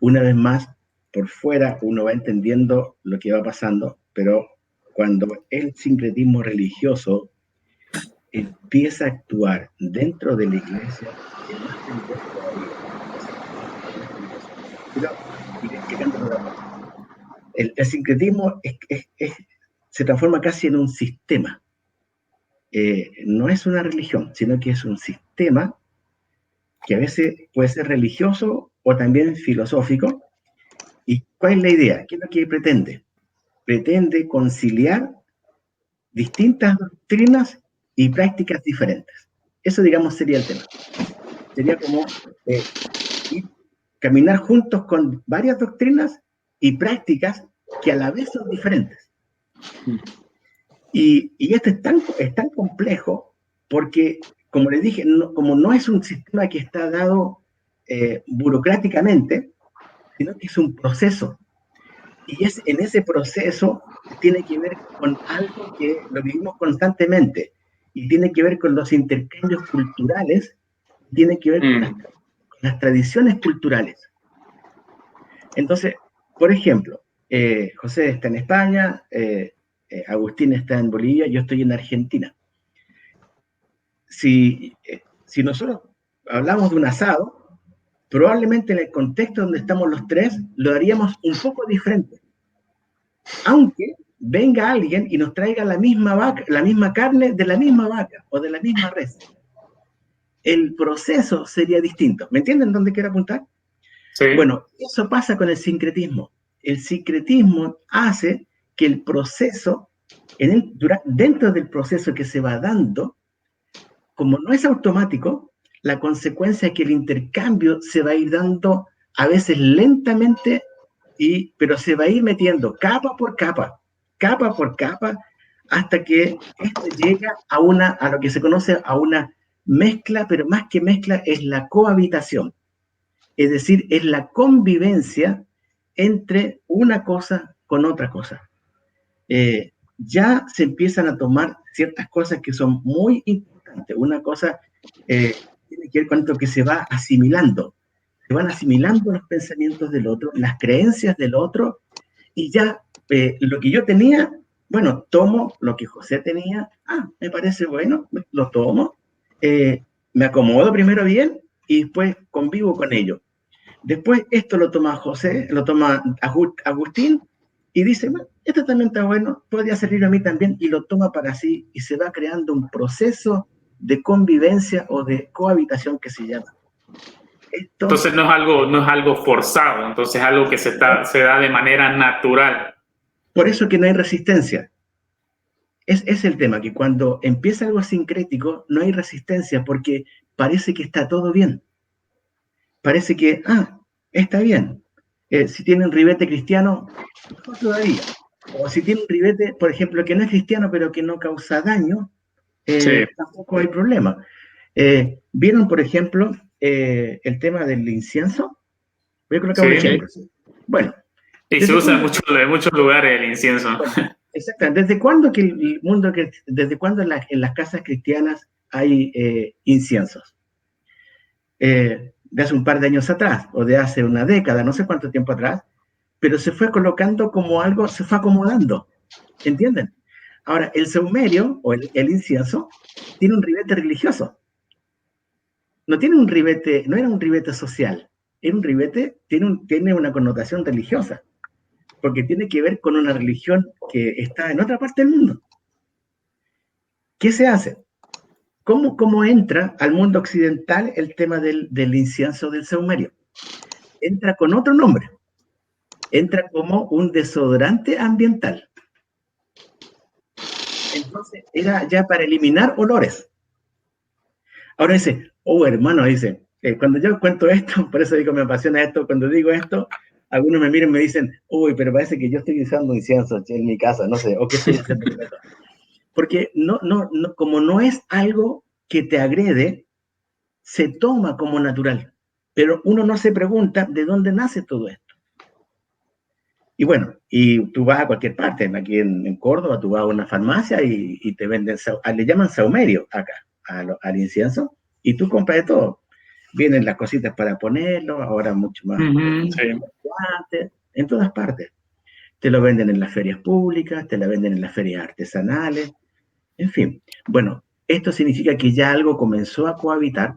una vez más, por fuera uno va entendiendo lo que va pasando, pero cuando el sincretismo religioso empieza a actuar dentro de la iglesia, es más peligroso todavía. Pero iré explicándolo de a poco. El sincretismo se transforma casi en un sistema. No es una religión, sino que es un sistema que a veces puede ser religioso o también filosófico. ¿Y cuál es la idea? ¿Qué es lo que pretende? Pretende conciliar distintas doctrinas y prácticas diferentes. Eso, digamos, sería el tema. Sería como caminar juntos con varias doctrinas y prácticas que a la vez son diferentes. Y esto es tan complejo porque, como les dije, como no es un sistema que está dado burocráticamente, sino que es un proceso. Y en ese proceso tiene que ver con algo que lo vivimos constantemente y tiene que ver con los intercambios culturales, tiene que ver con las tradiciones culturales. Entonces, por ejemplo, José está en España, Agustín está en Bolivia, yo estoy en Argentina. Si nosotros hablamos de un asado, probablemente en el contexto donde estamos los tres, lo haríamos un poco diferente. Aunque venga alguien y nos traiga la misma carne de la misma vaca o de la misma res. El proceso sería distinto. ¿Me entienden dónde quiero apuntar? Sí. Bueno, eso pasa con el sincretismo. El sincretismo hace que el proceso, dentro del proceso que se va dando, como no es automático, la consecuencia es que el intercambio se va a ir dando a veces lentamente, pero se va a ir metiendo capa por capa, hasta que esto llega a lo que se conoce a una mezcla, pero más que mezcla es la cohabitación. Es decir, es la convivencia entre una cosa con otra cosa. Ya se empiezan a tomar ciertas cosas que son muy importantes. Una cosa tiene que ver con esto que se va asimilando. Se van asimilando los pensamientos del otro, las creencias del otro, y ya lo que yo tenía, bueno, tomo lo que José tenía, me parece bueno, lo tomo, me acomodo primero bien y después convivo con ello. Después esto lo toma José, lo toma Agustín y dice, bueno, esto también está bueno, podría servir a mí también, y lo toma para sí, y se va creando un proceso de convivencia o de cohabitación que se llama. Entonces no es algo forzado, entonces es algo que se da de manera natural. Por eso que no hay resistencia. Es el tema, que cuando empieza algo sincrético no hay resistencia porque parece que está todo bien. Parece que, está bien. Si tiene un ribete cristiano, mejor todavía. O si tiene un ribete, por ejemplo, que no es cristiano pero que no causa daño, tampoco hay problema. ¿Vieron, por ejemplo, el tema del incienso? Voy a colocar un ejemplo. Bueno, Y se usa en muchos lugares el incienso. Exactamente. ¿Desde cuándo en las casas cristianas hay inciensos? De hace un par de años atrás, o de hace una década, no sé cuánto tiempo atrás, pero se fue colocando como algo, se fue acomodando, ¿entienden? Ahora, el saumerio, o el incienso, tiene un ribete religioso. No tiene un ribete, no era un ribete social, era un ribete, tiene una connotación religiosa, porque tiene que ver con una religión que está en otra parte del mundo. ¿Qué se hace? ¿Cómo entra al mundo occidental el tema del incienso del saumerio? Entra con otro nombre. Entra como un desodorante ambiental. Entonces, era ya para eliminar olores. Ahora dice, hermano, dice, cuando yo cuento esto, por eso digo, me apasiona esto, cuando digo esto, algunos me miran y me dicen, pero parece que yo estoy usando incienso en mi casa, no sé, o qué estoy haciendo con esto. Porque como no es algo que te agrede, se toma como natural. Pero uno no se pregunta de dónde nace todo esto. Y bueno, y tú vas a cualquier parte, aquí en Córdoba, tú vas a una farmacia y te venden, le llaman saumerio acá, al incienso, y tú compras de todo. Vienen las cositas para ponerlo, ahora mucho más, en todas partes. Te lo venden en las ferias públicas, te lo venden en las ferias artesanales, en fin. Bueno, esto significa que ya algo comenzó a cohabitar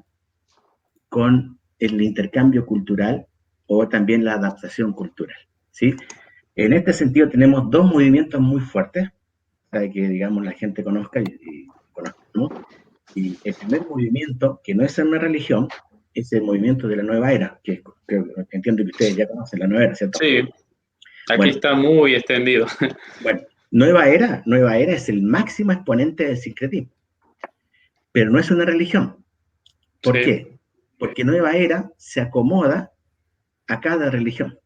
con el intercambio cultural o también la adaptación cultural, ¿sí? En este sentido tenemos dos movimientos muy fuertes, para que, digamos, la gente conozca y conozcamos. Y el primer movimiento, que no es una religión, es el movimiento de la nueva era, que entiendo que ustedes ya conocen la nueva era, ¿cierto? Sí, aquí está muy extendido. Bueno, nueva era es el máximo exponente del sincretismo, pero no es una religión. ¿Por qué? Porque nueva era se acomoda a cada religión.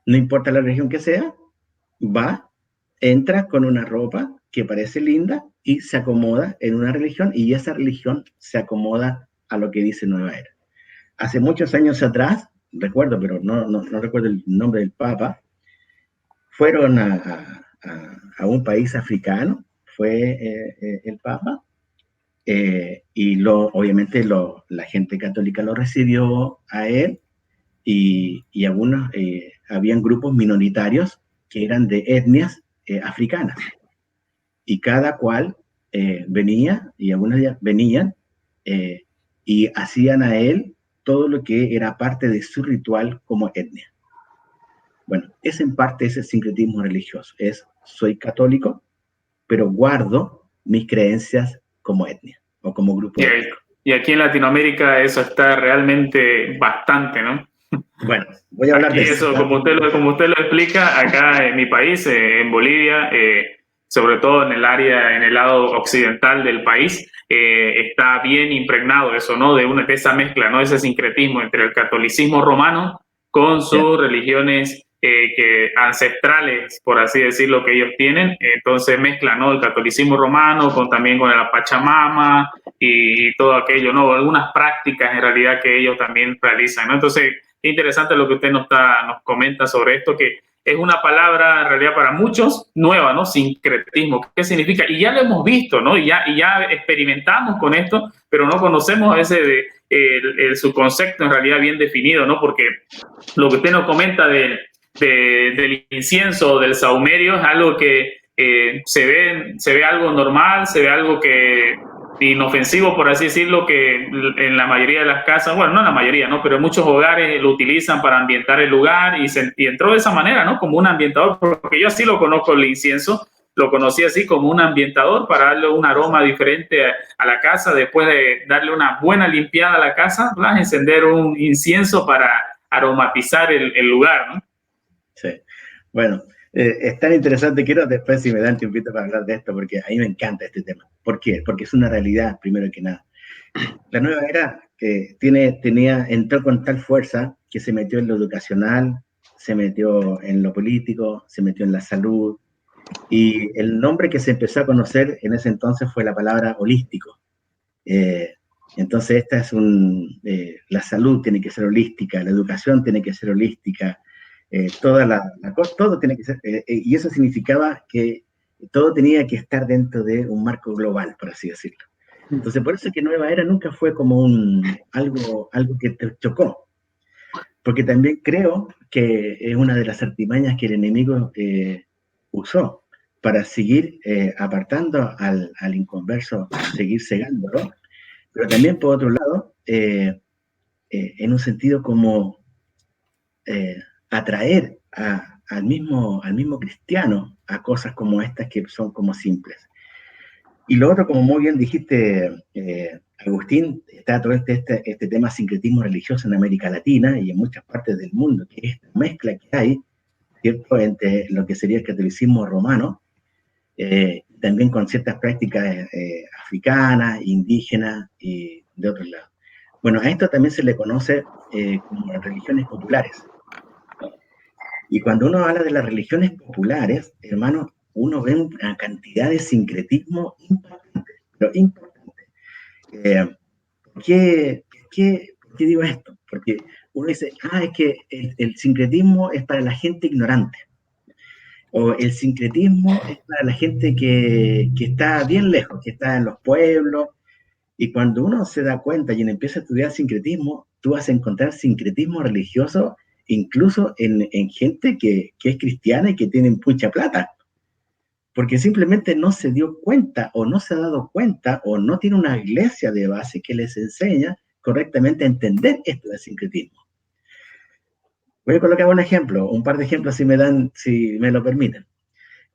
No importa la religión que sea, entra con una ropa que parece linda y se acomoda en una religión, y esa religión se acomoda a lo que dice nueva era. Hace muchos años atrás, recuerdo, pero no recuerdo el nombre del Papa, fueron a un país africano, fue el Papa, y obviamente la gente católica lo recibió a él, y algunos, habían grupos minoritarios que eran de etnias africanas, y cada cual venía, y algunos venían y hacían a él todo lo que era parte de su ritual como etnia. Bueno, es en parte ese sincretismo religioso, soy católico, pero guardo mis creencias como etnia o como grupo étnico. Y aquí en Latinoamérica eso está realmente bastante, ¿no? Bueno, voy a hablar de eso. Como usted lo explica, acá en mi país, en Bolivia, sobre todo en el lado occidental del país, está bien impregnado eso, ¿no? De esa mezcla, ¿no? Ese sincretismo entre el catolicismo romano con sus religiones ancestrales, por así decirlo, que ellos tienen. Entonces mezclan, ¿no? El catolicismo romano también con la Pachamama y todo aquello, ¿no? Algunas prácticas en realidad que ellos también realizan, ¿no? Entonces, qué interesante lo que usted nos comenta sobre esto, que es una palabra en realidad para muchos nueva, ¿no? Sincretismo. ¿Qué significa? Y ya lo hemos visto, ¿no? Y ya experimentamos con esto, pero no conocemos su concepto en realidad bien definido, ¿no? Porque lo que usted nos comenta del incienso, del saumerio, es algo que se ve algo normal, se ve algo que inofensivo, por así decirlo, que en la mayoría de las casas, bueno, no en la mayoría, ¿no? Pero en muchos hogares lo utilizan para ambientar el lugar, y entró de esa manera, ¿no? Como un ambientador, porque yo así lo conozco, el incienso, lo conocí así como un ambientador para darle un aroma diferente a la casa, después de darle una buena limpiada a la casa, ¿verdad? Encender un incienso para aromatizar el lugar, ¿no? Sí, bueno, es tan interesante, quiero después, si me dan tiempito para hablar de esto, porque a mí me encanta este tema. ¿Por qué? Porque es una realidad, primero que nada. La nueva era que entró con tal fuerza que se metió en lo educacional, se metió en lo político, se metió en la salud, y el nombre que se empezó a conocer en ese entonces fue la palabra holístico. Entonces la salud tiene que ser holística, la educación tiene que ser holística, todo tiene que ser, y eso significaba que todo tenía que estar dentro de un marco global, por así decirlo. Entonces, por eso es que Nueva Era nunca fue como algo que te chocó, porque también creo que es una de las artimañas que el enemigo usó para seguir apartando al inconverso, seguir cegándolo, pero también por otro lado, en un sentido como atraer al mismo cristiano a cosas como estas que son como simples. Y lo otro, como muy bien dijiste, Agustín, está todo este tema sincretismo religioso en América Latina y en muchas partes del mundo, que es esta mezcla que hay, ¿cierto?, entre lo que sería el catolicismo romano, también con ciertas prácticas africanas, indígenas y de otros lados. Bueno, a esto también se le conoce como religiones populares. Y cuando uno habla de las religiones populares, hermano, uno ve una cantidad de sincretismo importante, pero importante. ¿Por qué digo esto? Porque uno dice, es que el sincretismo es para la gente ignorante, o el sincretismo es para la gente que está bien lejos, que está en los pueblos, y cuando uno se da cuenta y empieza a estudiar sincretismo, tú vas a encontrar sincretismo religioso incluso en gente que es cristiana y que tiene mucha plata, porque simplemente no se dio cuenta o no se ha dado cuenta o no tiene una iglesia de base que les enseña correctamente a entender esto del sincretismo. Voy a colocar un ejemplo, un par de ejemplos si me lo permiten.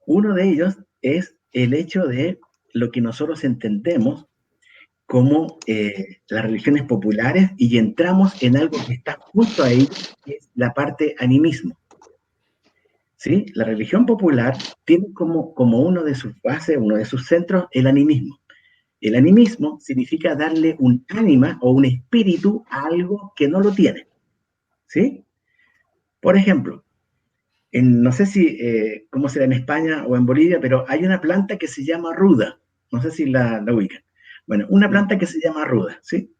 Uno de ellos es el hecho de lo que nosotros entendemos como las religiones populares y entramos en algo que está junto a ellos, que es la parte animismo. ¿Sí? La religión popular tiene como uno de sus bases, uno de sus centros, el animismo. El animismo significa darle un ánima o un espíritu a algo que no lo tiene. ¿Sí? Por ejemplo, no sé si cómo será en España o en Bolivia, pero hay una planta que se llama ruda. No sé si la ubican. Bueno, una planta que se llama ruda, ¿sí?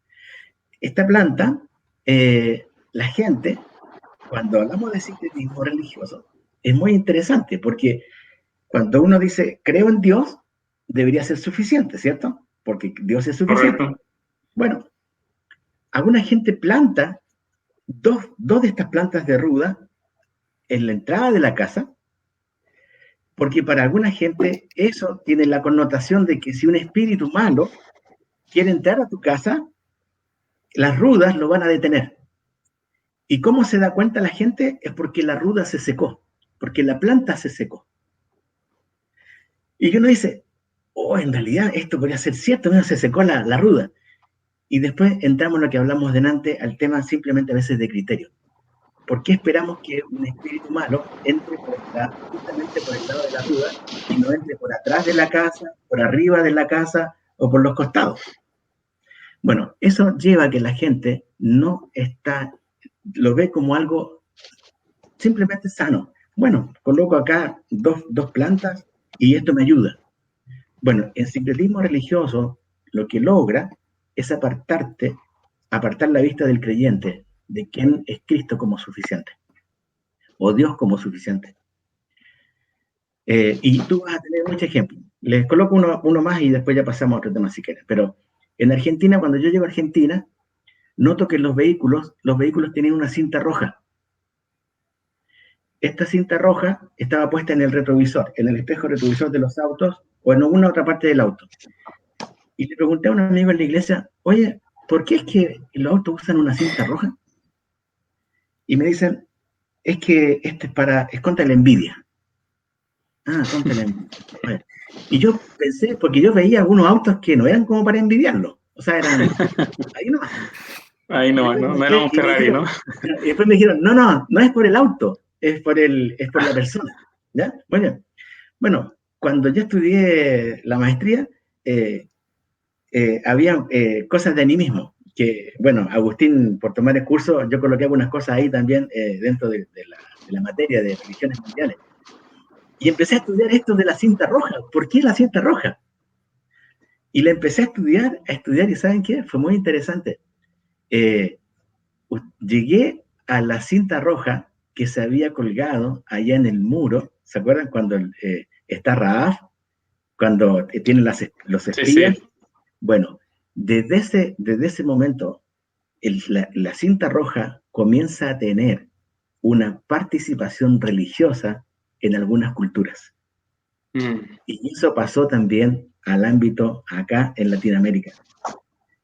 Esta planta, la gente, cuando hablamos de sincretismo religioso, es muy interesante porque cuando uno dice, creo en Dios, debería ser suficiente, ¿cierto? Porque Dios es suficiente. Correcto. Bueno, alguna gente planta dos de estas plantas de ruda en la entrada de la casa, porque para alguna gente eso tiene la connotación de que si un espíritu malo quiere entrar a tu casa, las rudas lo van a detener. ¿Y cómo se da cuenta la gente? Es porque la ruda se secó, porque la planta se secó. Y uno dice, en realidad esto podría ser cierto, no se secó la ruda. Y después entramos en lo que hablamos delante, al tema simplemente a veces de criterio. ¿Por qué esperamos que un espíritu malo entre justamente por el lado de la ruda y no entre por atrás de la casa, por arriba de la casa o por los costados? Bueno, eso lleva a que la gente lo ve como algo simplemente sano. Bueno, coloco acá dos plantas y esto me ayuda. Bueno, el sincretismo religioso lo que logra es apartar la vista del creyente de quién es Cristo como suficiente o Dios como suficiente. Y tú vas a tener muchos ejemplos. Les coloco uno más y después ya pasamos a otro tema si quieres. Pero en Argentina, cuando yo llego a Argentina, noto que los vehículos tienen una cinta roja. Esta cinta roja estaba puesta en el retrovisor, en el espejo retrovisor de los autos o en alguna otra parte del auto. Y le pregunté a un amigo en la iglesia, oye, ¿por qué es que los autos usan una cinta roja? Y me dicen, es que es contra la envidia. Contra la envidia. Bueno, y yo pensé, porque yo veía algunos autos que no eran como para envidiarlo. O sea, eran ahí nomás. Ahí no era un Ferrari, ¿no? Y después me dijeron, no es por el auto, es por la persona. ¿Ya? Bueno, cuando yo estudié la maestría, había cosas de animismo, que, bueno, Agustín, por tomar el curso, yo coloqué algunas cosas ahí también dentro de la materia de religiones mundiales. Y empecé a estudiar esto de la cinta roja. ¿Por qué la cinta roja? Y la empecé a estudiar, y ¿saben qué? Fue muy interesante. Llegué a la cinta roja que se había colgado allá en el muro. ¿Se acuerdan cuando está Rahab? Cuando tiene los espías. Sí. Bueno, desde ese momento, la cinta roja comienza a tener una participación religiosa en algunas culturas. Y eso pasó también al ámbito acá en Latinoamérica,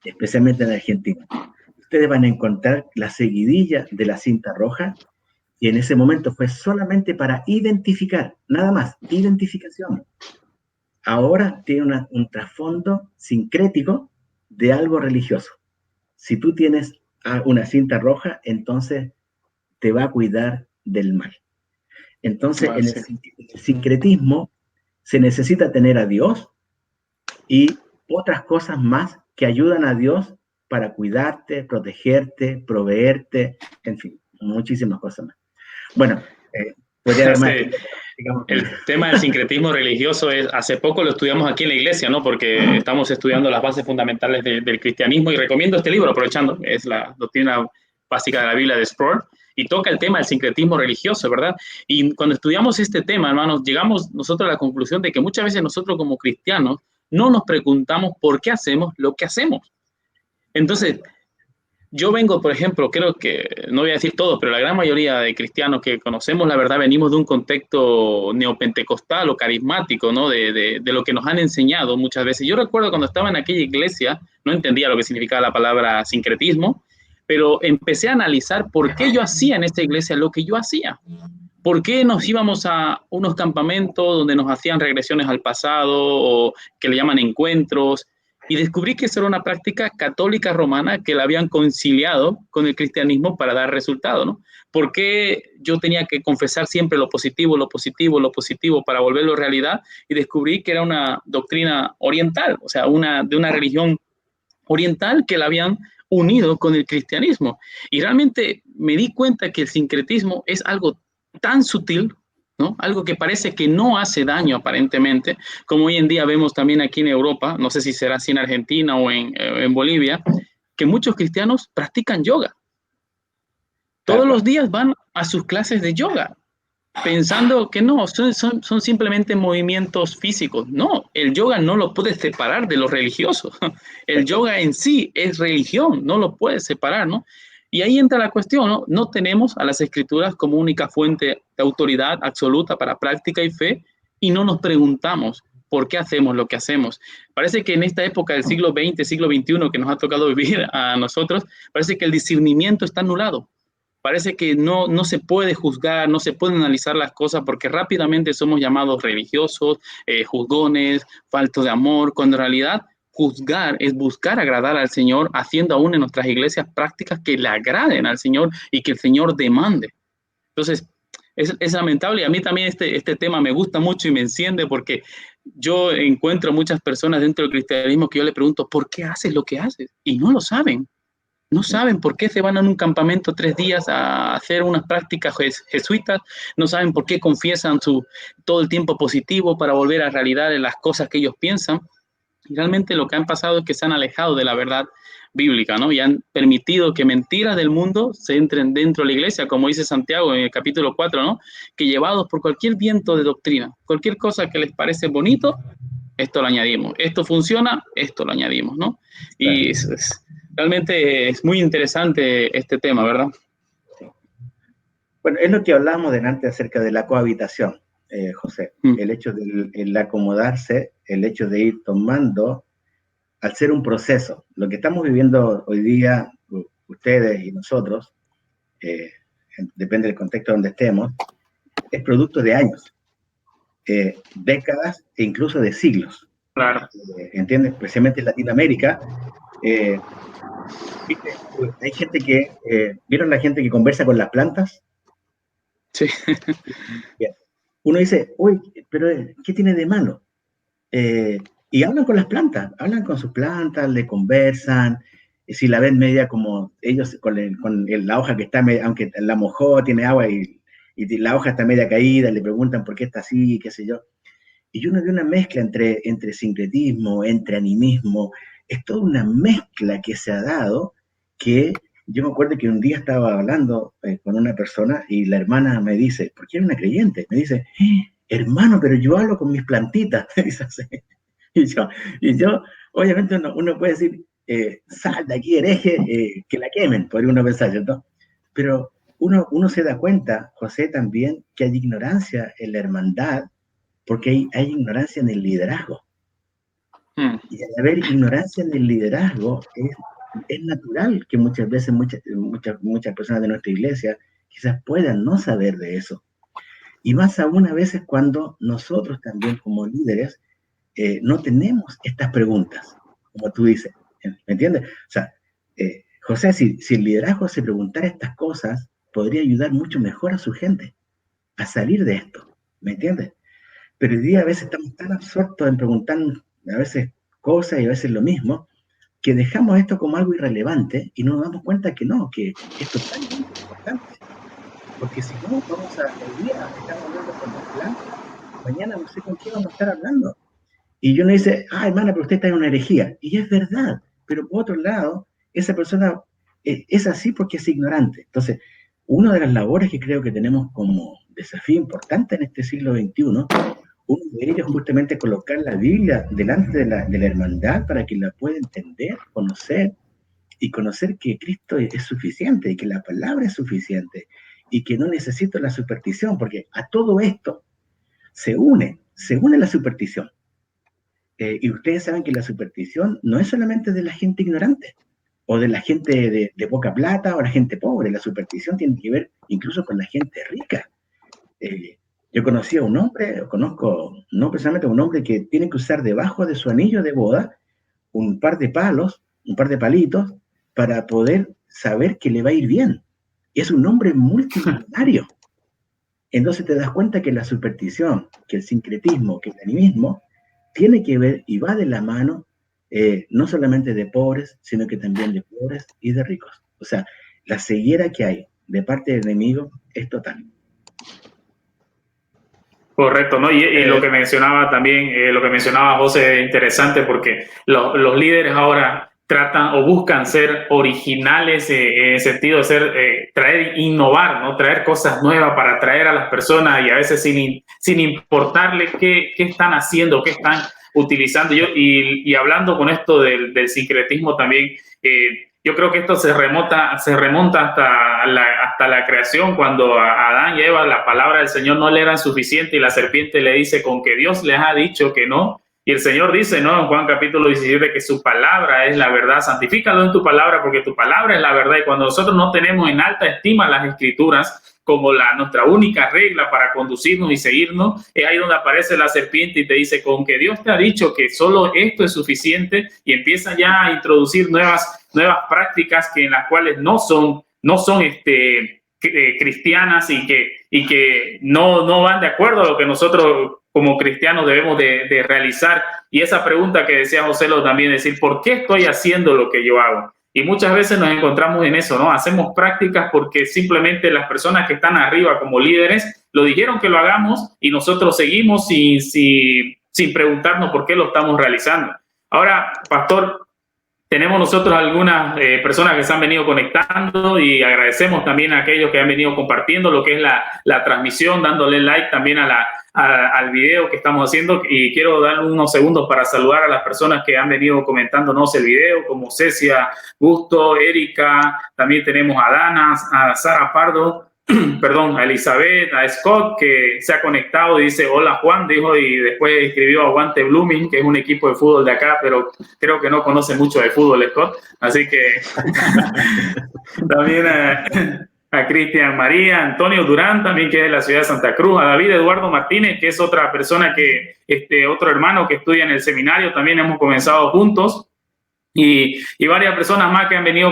especialmente en Argentina. Ustedes van a encontrar la seguidilla de la cinta roja, y en ese momento fue solamente para identificar, nada más, identificación. Ahora tiene un trasfondo sincrético de algo religioso. Si tú tienes una cinta roja, entonces te va a cuidar del mal. Entonces, en el sincretismo se necesita tener a Dios y otras cosas más que ayudan a Dios para cuidarte, protegerte, proveerte, en fin, muchísimas cosas más. Bueno, podría haber más. Digamos, el tema del sincretismo religioso hace poco lo estudiamos aquí en la iglesia, ¿no? Porque estamos estudiando las bases fundamentales del cristianismo, y recomiendo este libro, aprovechando, es la doctrina básica de la Biblia de Sproul, y toca el tema del sincretismo religioso, ¿verdad? Y cuando estudiamos este tema, hermanos, llegamos nosotros a la conclusión de que muchas veces nosotros como cristianos no nos preguntamos por qué hacemos lo que hacemos. Entonces, yo vengo, por ejemplo, creo que, no voy a decir todos, pero la gran mayoría de cristianos que conocemos la verdad venimos de un contexto neopentecostal o carismático, ¿no? De lo que nos han enseñado muchas veces. Yo recuerdo cuando estaba en aquella iglesia, no entendía lo que significaba la palabra sincretismo, pero empecé a analizar por qué yo hacía en esta iglesia lo que yo hacía. ¿Por qué nos íbamos a unos campamentos donde nos hacían regresiones al pasado o que le llaman encuentros? Y descubrí que eso era una práctica católica romana que la habían conciliado con el cristianismo para dar resultado, ¿no? ¿Por qué yo tenía que confesar siempre lo positivo, lo positivo, lo positivo para volverlo realidad? Y descubrí que era una doctrina oriental, o sea, de una religión oriental que la habían unido con el cristianismo. Y realmente me di cuenta que el sincretismo es algo tan sutil, ¿no? Algo que parece que no hace daño aparentemente, como hoy en día vemos también aquí en Europa, no sé si será así en Argentina o en Bolivia, que muchos cristianos practican yoga. Todos los días van a sus clases de yoga, pensando que no, son simplemente movimientos físicos. No, el yoga no lo puedes separar de lo religioso. El yoga en sí es religión, no lo puedes separar, ¿no? Y ahí entra la cuestión, ¿no? No tenemos a las escrituras como única fuente de autoridad absoluta para práctica y fe, y no nos preguntamos por qué hacemos lo que hacemos. Parece que en esta época del siglo XX, siglo XXI, que nos ha tocado vivir a nosotros, parece que el discernimiento está anulado. Parece que no se puede juzgar, no se pueden analizar las cosas porque rápidamente somos llamados religiosos, juzgones, faltos de amor, cuando en realidad juzgar es buscar agradar al Señor, haciendo aún en nuestras iglesias prácticas que le agraden al Señor y que el Señor demande. Entonces, es lamentable, y a mí también este tema me gusta mucho y me enciende porque yo encuentro muchas personas dentro del cristianismo que yo le pregunto, ¿por qué haces lo que haces? Y no lo saben. No saben por qué se van a un campamento 3 días a hacer unas prácticas jesuitas, no saben por qué confiesan todo el tiempo positivo para volver a realidad en las cosas que ellos piensan. Y realmente lo que han pasado es que se han alejado de la verdad bíblica, ¿no? Y han permitido que mentiras del mundo se entren dentro de la iglesia, como dice Santiago en el capítulo 4, ¿no? Que llevados por cualquier viento de doctrina, cualquier cosa que les parece bonito, esto lo añadimos. Esto funciona, esto lo añadimos, ¿no? Y realmente es muy interesante este tema, ¿verdad? Bueno, es lo que hablábamos delante acerca de la cohabitación, José. El hecho de acomodarse, el hecho de ir tomando, al ser un proceso. Lo que estamos viviendo hoy día, ustedes y nosotros, depende del contexto donde estemos, es producto de años, décadas e incluso de siglos. Claro. ¿Entiendes? Especialmente en Latinoamérica. ¿Viste? Hay gente que, ¿vieron la gente que conversa con las plantas? Sí. Bien. Uno dice, uy, pero ¿qué tiene de malo? Y hablan con las plantas, hablan con sus plantas, le conversan. Si la ven media como ellos, con la hoja que está, aunque la mojó, tiene agua y la hoja está media caída, le preguntan por qué está así, qué sé yo. Y uno ve una mezcla entre sincretismo, entre animismo, es toda una mezcla que se ha dado que yo me acuerdo que un día estaba hablando con una persona y la hermana me dice, porque era una creyente, me dice, hermano, pero yo hablo con mis plantitas. y yo, obviamente uno puede decir, sal de aquí, hereje, que la quemen, podría uno pensar, ¿cierto? Pero uno se da cuenta, José, también, que hay ignorancia en la hermandad, porque hay ignorancia en el liderazgo. Y al haber ignorancia en el liderazgo, es natural que muchas veces muchas personas de nuestra iglesia quizás puedan no saber de eso. Y más aún a veces cuando nosotros también como líderes no tenemos estas preguntas, como tú dices, ¿me entiendes? O sea, José, si el liderazgo se preguntara estas cosas, podría ayudar mucho mejor a su gente a salir de esto, ¿me entiendes? Pero hoy día a veces estamos tan absortos en preguntarnos a veces cosas y a veces lo mismo, que dejamos esto como algo irrelevante y no nos damos cuenta que no, que es totalmente importante. Porque si no, hoy día estamos hablando con los blancos, mañana no sé con quién vamos a estar hablando. Y yo le dice, hermana, pero usted está en una herejía. Y es verdad, pero por otro lado, esa persona es así porque es ignorante. Entonces, una de las labores que creo que tenemos como desafío importante en este siglo XXI, uno de ellos justamente colocar la Biblia delante de la hermandad para que la pueda entender, conocer, y conocer que Cristo es suficiente y que la palabra es suficiente y que no necesito la superstición, porque a todo esto se une la superstición. Y ustedes saben que la superstición no es solamente de la gente ignorante o de la gente de poca plata o la gente pobre. La superstición tiene que ver incluso con la gente rica. Yo conocí a un hombre, conozco no precisamente a un hombre que tiene que usar debajo de su anillo de boda un par de palos, un par de palitos, para poder saber que le va a ir bien. Es un hombre multimillonario. Entonces te das cuenta que la superstición, que el sincretismo, que el animismo, tiene que ver y va de la mano no solamente de pobres, sino que también de pobres y de ricos. O sea, la ceguera que hay de parte del enemigo es total. Correcto, ¿no? Y lo que mencionaba también, lo que mencionaba José es interesante porque los líderes ahora tratan o buscan ser originales en el sentido de ser, innovar, ¿no? Traer cosas nuevas para atraer a las personas y a veces sin importarle qué están haciendo, qué están utilizando. Y hablando con esto del sincretismo también, yo creo que esto se remonta hasta la creación, cuando a Adán y Eva la palabra del Señor no le era suficiente y la serpiente le dice con que Dios les ha dicho que no. Y el Señor dice, ¿no? En Juan capítulo 17, que su palabra es la verdad. Santifícalo en tu palabra porque tu palabra es la verdad. Y cuando nosotros no tenemos en alta estima las Escrituras como nuestra única regla para conducirnos y seguirnos, es ahí donde aparece la serpiente y te dice, con que Dios te ha dicho que solo esto es suficiente, y empieza ya a introducir nuevas prácticas que en las cuales no son cristianas y que no van de acuerdo a lo que nosotros como cristianos debemos de realizar. Y esa pregunta que decía José también, decir, ¿por qué estoy haciendo lo que yo hago? Y muchas veces nos encontramos en eso, ¿no? Hacemos prácticas porque simplemente las personas que están arriba como líderes lo dijeron que lo hagamos y nosotros seguimos sin preguntarnos por qué lo estamos realizando. Ahora, pastor, tenemos nosotros algunas personas que se han venido conectando y agradecemos también a aquellos que han venido compartiendo lo que es la transmisión, dándole like también al video que estamos haciendo, y quiero dar unos segundos para saludar a las personas que han venido comentándonos el video, como Cecia Gusto, Erika, también tenemos a Dana, a Sara Pardo, perdón, a Elizabeth, a Scott, que se ha conectado y dice hola Juan, dijo, y después escribió Aguante Blooming, que es un equipo de fútbol de acá, pero creo que no conoce mucho de fútbol, Scott, así que también a Cristian María, Antonio Durán, también que es de la ciudad de Santa Cruz, a David Eduardo Martínez, que es otra persona otro hermano que estudia en el seminario, también hemos comenzado juntos. Y varias personas más que han venido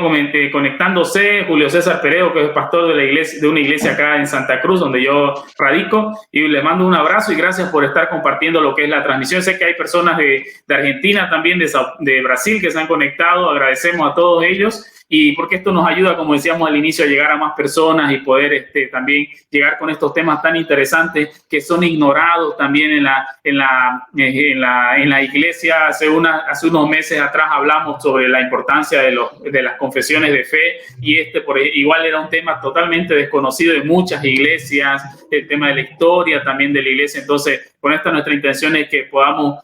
conectándose. Julio César Pereo, que es pastor de una iglesia acá en Santa Cruz, donde yo radico, y le mando un abrazo y gracias por estar compartiendo lo que es la transmisión. Sé que hay personas de Argentina, también de Brasil, que se han conectado. Agradecemos a todos ellos. y porque esto nos ayuda, como decíamos al inicio, a llegar a más personas y poder también llegar con estos temas tan interesantes que son ignorados también en la iglesia. Hace unos meses atrás hablamos sobre la importancia de las confesiones de fe, y igual era un tema totalmente desconocido en muchas iglesias, el tema de la historia también de la iglesia. Entonces, con esto nuestra intención es que podamos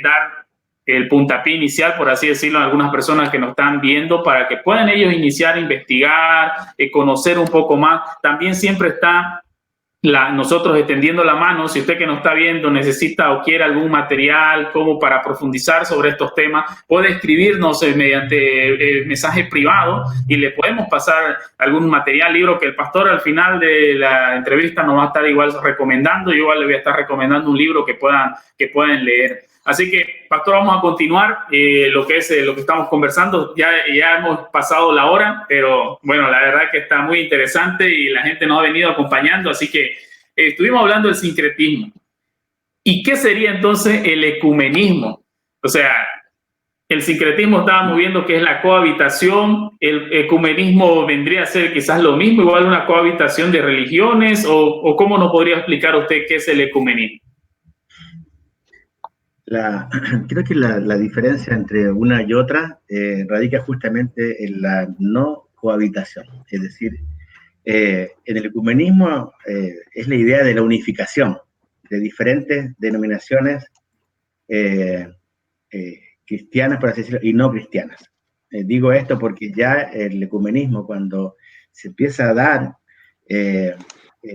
dar el puntapié inicial, por así decirlo, a algunas personas que nos están viendo, para que puedan ellos iniciar a investigar, conocer un poco más. También siempre está nosotros extendiendo la mano. Si usted que nos está viendo necesita o quiere algún material como para profundizar sobre estos temas, puede escribirnos mediante mensaje privado y le podemos pasar algún material, libro que el pastor al final de la entrevista nos va a estar igual recomendando. Yo igual le voy a estar recomendando un libro que puedan leer. Así que, pastor, vamos a continuar lo que estamos conversando. Ya hemos pasado la hora, pero bueno, la verdad que está muy interesante y la gente nos ha venido acompañando. Así que estuvimos hablando del sincretismo. ¿Y qué sería entonces el ecumenismo? O sea, el sincretismo estábamos viendo que es la cohabitación. El ecumenismo vendría a ser quizás lo mismo, igual una cohabitación de religiones, o ¿cómo nos podría explicar usted qué es el ecumenismo? Creo que la diferencia entre una y otra radica justamente en la no cohabitación. Es decir, en el ecumenismo es la idea de la unificación de diferentes denominaciones cristianas, por así decirlo, y no cristianas. Digo esto porque ya el ecumenismo, cuando se empieza a dar,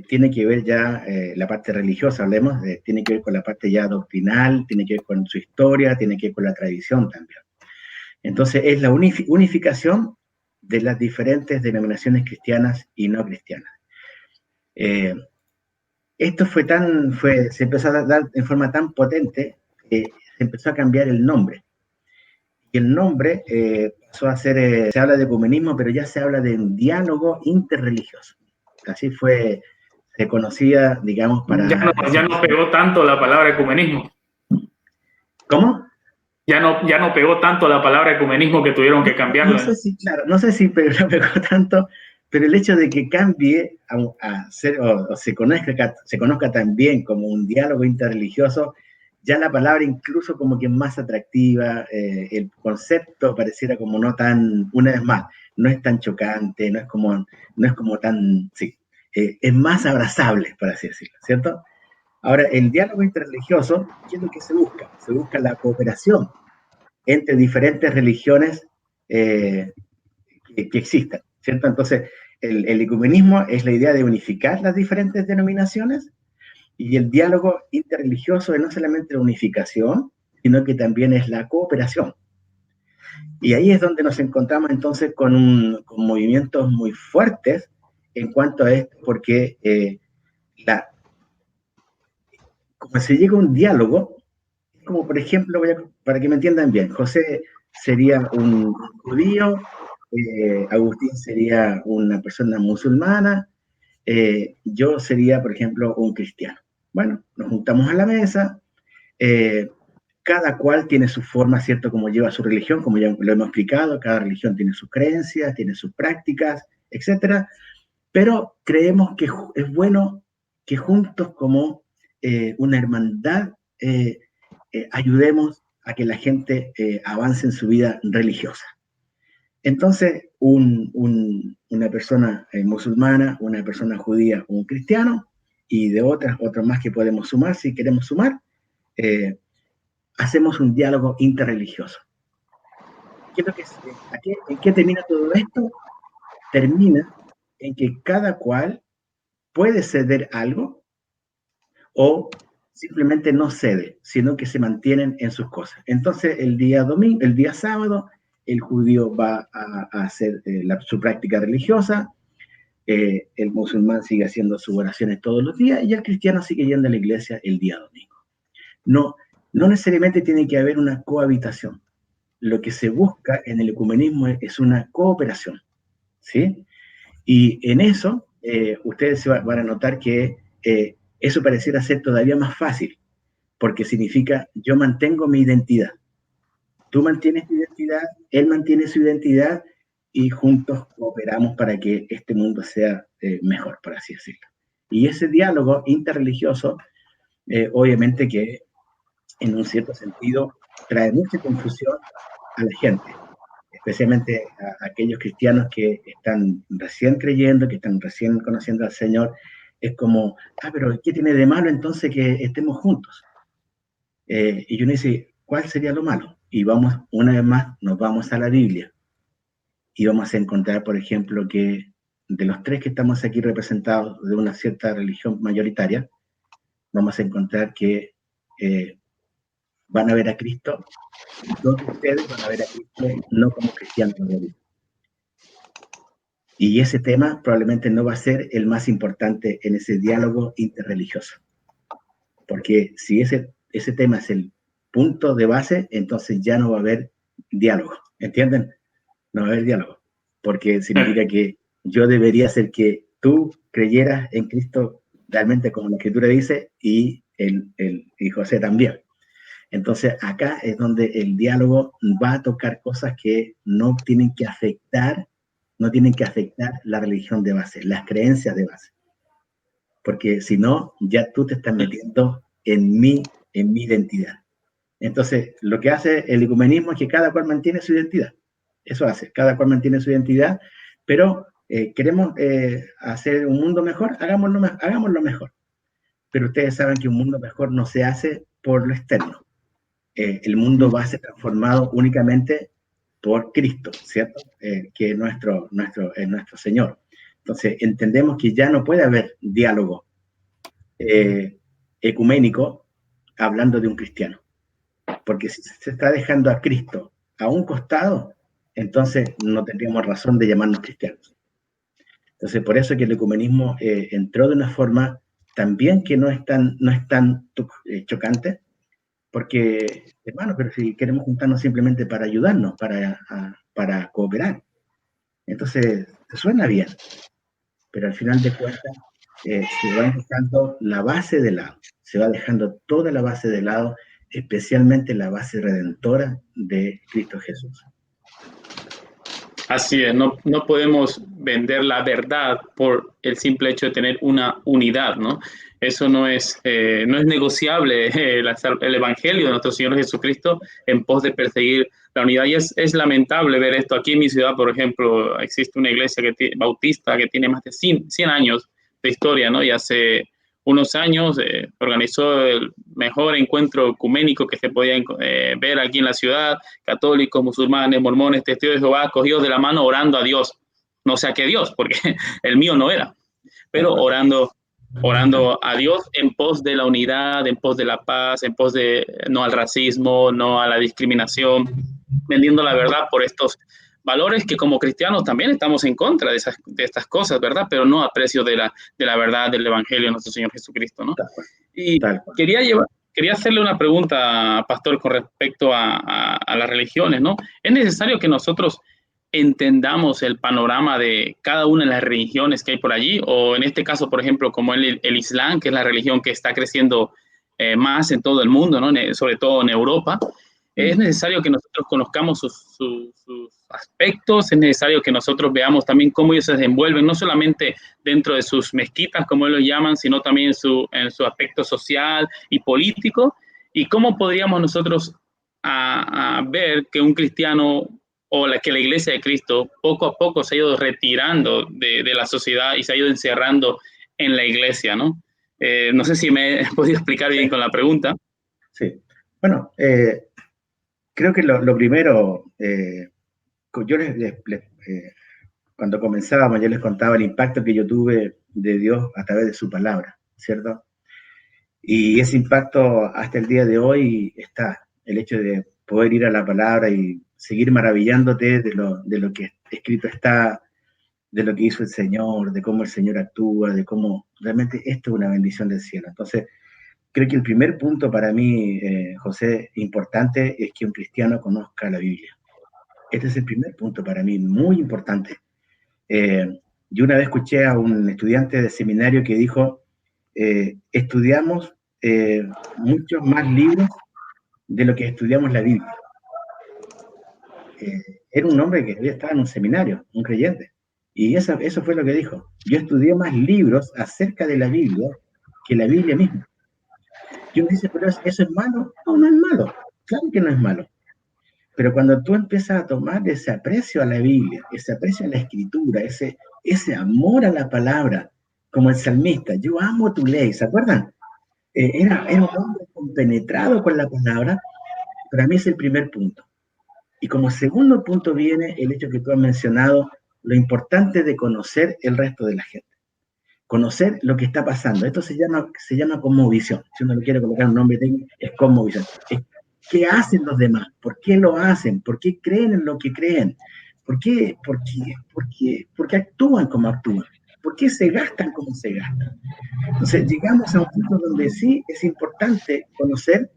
tiene que ver ya la parte religiosa, hablemos, tiene que ver con la parte ya doctrinal, tiene que ver con su historia, tiene que ver con la tradición también. Entonces es la unificación de las diferentes denominaciones cristianas y no cristianas. Esto se empezó a dar en forma tan potente que se empezó a cambiar el nombre. Y el nombre pasó a ser, se habla de ecumenismo, pero ya se habla de un diálogo interreligioso. Así se conocía, digamos, para... Ya no pegó tanto la palabra ecumenismo. ¿Cómo? Ya no pegó tanto la palabra ecumenismo que tuvieron que cambiarla. No sé si pegó tanto, pero el hecho de que cambie a ser, o se conozca también como un diálogo interreligioso, ya la palabra incluso como que es más atractiva, el concepto pareciera como no tan, una vez más, no es tan chocante, no es como tan, sí, es más abrazable, por así decirlo, ¿cierto? Ahora, el diálogo interreligioso, ¿qué es lo que se busca? Se busca la cooperación entre diferentes religiones que existan, ¿cierto? Entonces, el ecumenismo es la idea de unificar las diferentes denominaciones, y el diálogo interreligioso es no solamente la unificación, sino que también es la cooperación. Y ahí es donde nos encontramos entonces con movimientos muy fuertes en cuanto a esto, porque como se llega a un diálogo, como por ejemplo, para que me entiendan bien, José sería un judío, Agustín sería una persona musulmana, yo sería, por ejemplo, un cristiano. Bueno, nos juntamos a la mesa, cada cual tiene su forma, ¿cierto? Como lleva su religión, como ya lo hemos explicado, cada religión tiene sus creencias, tiene sus prácticas, etcétera, pero creemos que es bueno que juntos como una hermandad ayudemos a que la gente avance en su vida religiosa. Entonces, una persona musulmana, una persona judía, un cristiano, y de otros más que podemos sumar, si queremos sumar, hacemos un diálogo interreligioso. ¿En qué termina todo esto? Termina en que cada cual puede ceder algo o simplemente no cede, sino que se mantienen en sus cosas. Entonces, el día sábado, el judío va a hacer su práctica religiosa, el musulmán sigue haciendo sus oraciones todos los días y el cristiano sigue yendo a la iglesia el día domingo. No necesariamente tiene que haber una cohabitación. Lo que se busca en el ecumenismo es una cooperación, ¿sí? Y en eso, ustedes van a notar que eso pareciera ser todavía más fácil, porque significa yo mantengo mi identidad. Tú mantienes tu identidad, él mantiene su identidad, y juntos cooperamos para que este mundo sea mejor, por así decirlo. Y ese diálogo interreligioso, obviamente que en un cierto sentido trae mucha confusión a la gente, especialmente a aquellos cristianos que están recién creyendo, que están recién conociendo al Señor. Es como, pero ¿qué tiene de malo entonces que estemos juntos? Y uno dice, ¿cuál sería lo malo? Y vamos, una vez más, nos vamos a la Biblia y vamos a encontrar, por ejemplo, que de los tres que estamos aquí representados de una cierta religión mayoritaria, vamos a encontrar que van a ver a Cristo, dos de ustedes van a ver a Cristo no como cristianos. Y ese tema probablemente no va a ser el más importante en ese diálogo interreligioso. Porque si ese tema es el punto de base, entonces ya no va a haber diálogo. ¿Entienden? No va a haber diálogo. Porque significa que yo debería ser que tú creyeras en Cristo realmente como la Escritura dice y José también. Entonces acá es donde el diálogo va a tocar cosas que no tienen que afectar la religión de base, las creencias de base. Porque si no, ya tú te estás metiendo en mi identidad. Entonces, lo que hace el ecumenismo es que cada cual mantiene su identidad. Eso hace, cada cual mantiene su identidad, pero queremos hacer un mundo mejor, hagámoslo mejor. Pero ustedes saben que un mundo mejor no se hace por lo externo. El mundo va a ser transformado únicamente por Cristo, ¿cierto? Que es nuestro Señor. Entonces, entendemos que ya no puede haber diálogo ecuménico hablando de un cristiano. Porque si se está dejando a Cristo a un costado, entonces no tendríamos razón de llamarnos cristianos. Entonces, por eso que el ecumenismo entró de una forma también que no es tan chocante, porque, hermano, pero si queremos juntarnos simplemente para ayudarnos, para cooperar, entonces suena bien, pero al final de cuentas se va dejando la base de lado, se va dejando toda la base de lado, especialmente la base redentora de Cristo Jesús. Así es, no podemos vender la verdad por el simple hecho de tener una unidad, ¿no? Eso no es negociable, el Evangelio de nuestro Señor Jesucristo en pos de perseguir la unidad. Y es lamentable ver esto. Aquí en mi ciudad, por ejemplo, existe una iglesia bautista que tiene más de 100 años de historia, ¿no? Y hace unos años organizó el mejor encuentro ecuménico que se podía ver aquí en la ciudad, católicos, musulmanes, mormones, testigos de Jehová, cogidos de la mano orando a Dios. No sé a qué Dios, porque el mío no era, pero orando a Dios en pos de la unidad, en pos de la paz, en pos de no al racismo, no a la discriminación, vendiendo la verdad por estos valores que como cristianos también estamos en contra de estas cosas, ¿verdad? Pero no a precio de la verdad del Evangelio de nuestro Señor Jesucristo, ¿no? Y quería hacerle una pregunta, pastor, con respecto a las religiones, ¿no? ¿Es necesario que nosotros entendamos el panorama de cada una de las religiones que hay por allí? O en este caso, por ejemplo, como el Islam, que es la religión que está creciendo más en todo el mundo, ¿no? Sobre todo en Europa. Es necesario que nosotros conozcamos sus aspectos, es necesario que nosotros veamos también cómo ellos se desenvuelven, no solamente dentro de sus mezquitas, como ellos llaman, sino también en su aspecto social y político, y cómo podríamos nosotros a ver que un cristiano o que la iglesia de Cristo poco a poco se ha ido retirando de la sociedad y se ha ido encerrando en la iglesia, ¿no? No sé si me he podido explicar bien con la pregunta. Sí. Bueno, creo que lo primero, yo cuando comenzábamos, yo les contaba el impacto que yo tuve de Dios a través de su palabra, ¿cierto? Y ese impacto hasta el día de hoy está, el hecho de poder ir a la palabra y seguir maravillándote de lo que escrito está, de lo que hizo el Señor, de cómo el Señor actúa, de cómo realmente esto es una bendición del cielo. Entonces, creo que el primer punto para mí, José, importante, es que un cristiano conozca la Biblia. Este es el primer punto para mí, muy importante. Yo una vez escuché a un estudiante de seminario que dijo, estudiamos muchos más libros de lo que estudiamos la Biblia. era un hombre que había estado en un seminario, un creyente. Y eso fue lo que dijo. Yo estudié más libros acerca de la Biblia que la Biblia misma. Y uno dice, pero ¿eso es malo? No, no es malo. Claro que no es malo. Pero cuando tú empiezas a tomar ese aprecio a la Biblia, ese aprecio a la Escritura, ese amor a la palabra, como el salmista, yo amo tu ley, ¿se acuerdan? Era un hombre compenetrado con la palabra. Para mí es el primer punto. Y como segundo punto viene el hecho que tú has mencionado, lo importante de conocer el resto de la gente. Conocer lo que está pasando. Esto se llama cosmovisión. Si uno le quiere colocar un nombre técnico, es cosmovisión. Es qué hacen los demás, por qué lo hacen, por qué creen en lo que creen, por qué actúan como actúan, por qué se gastan como se gastan. Entonces llegamos a un punto donde sí es importante conocer,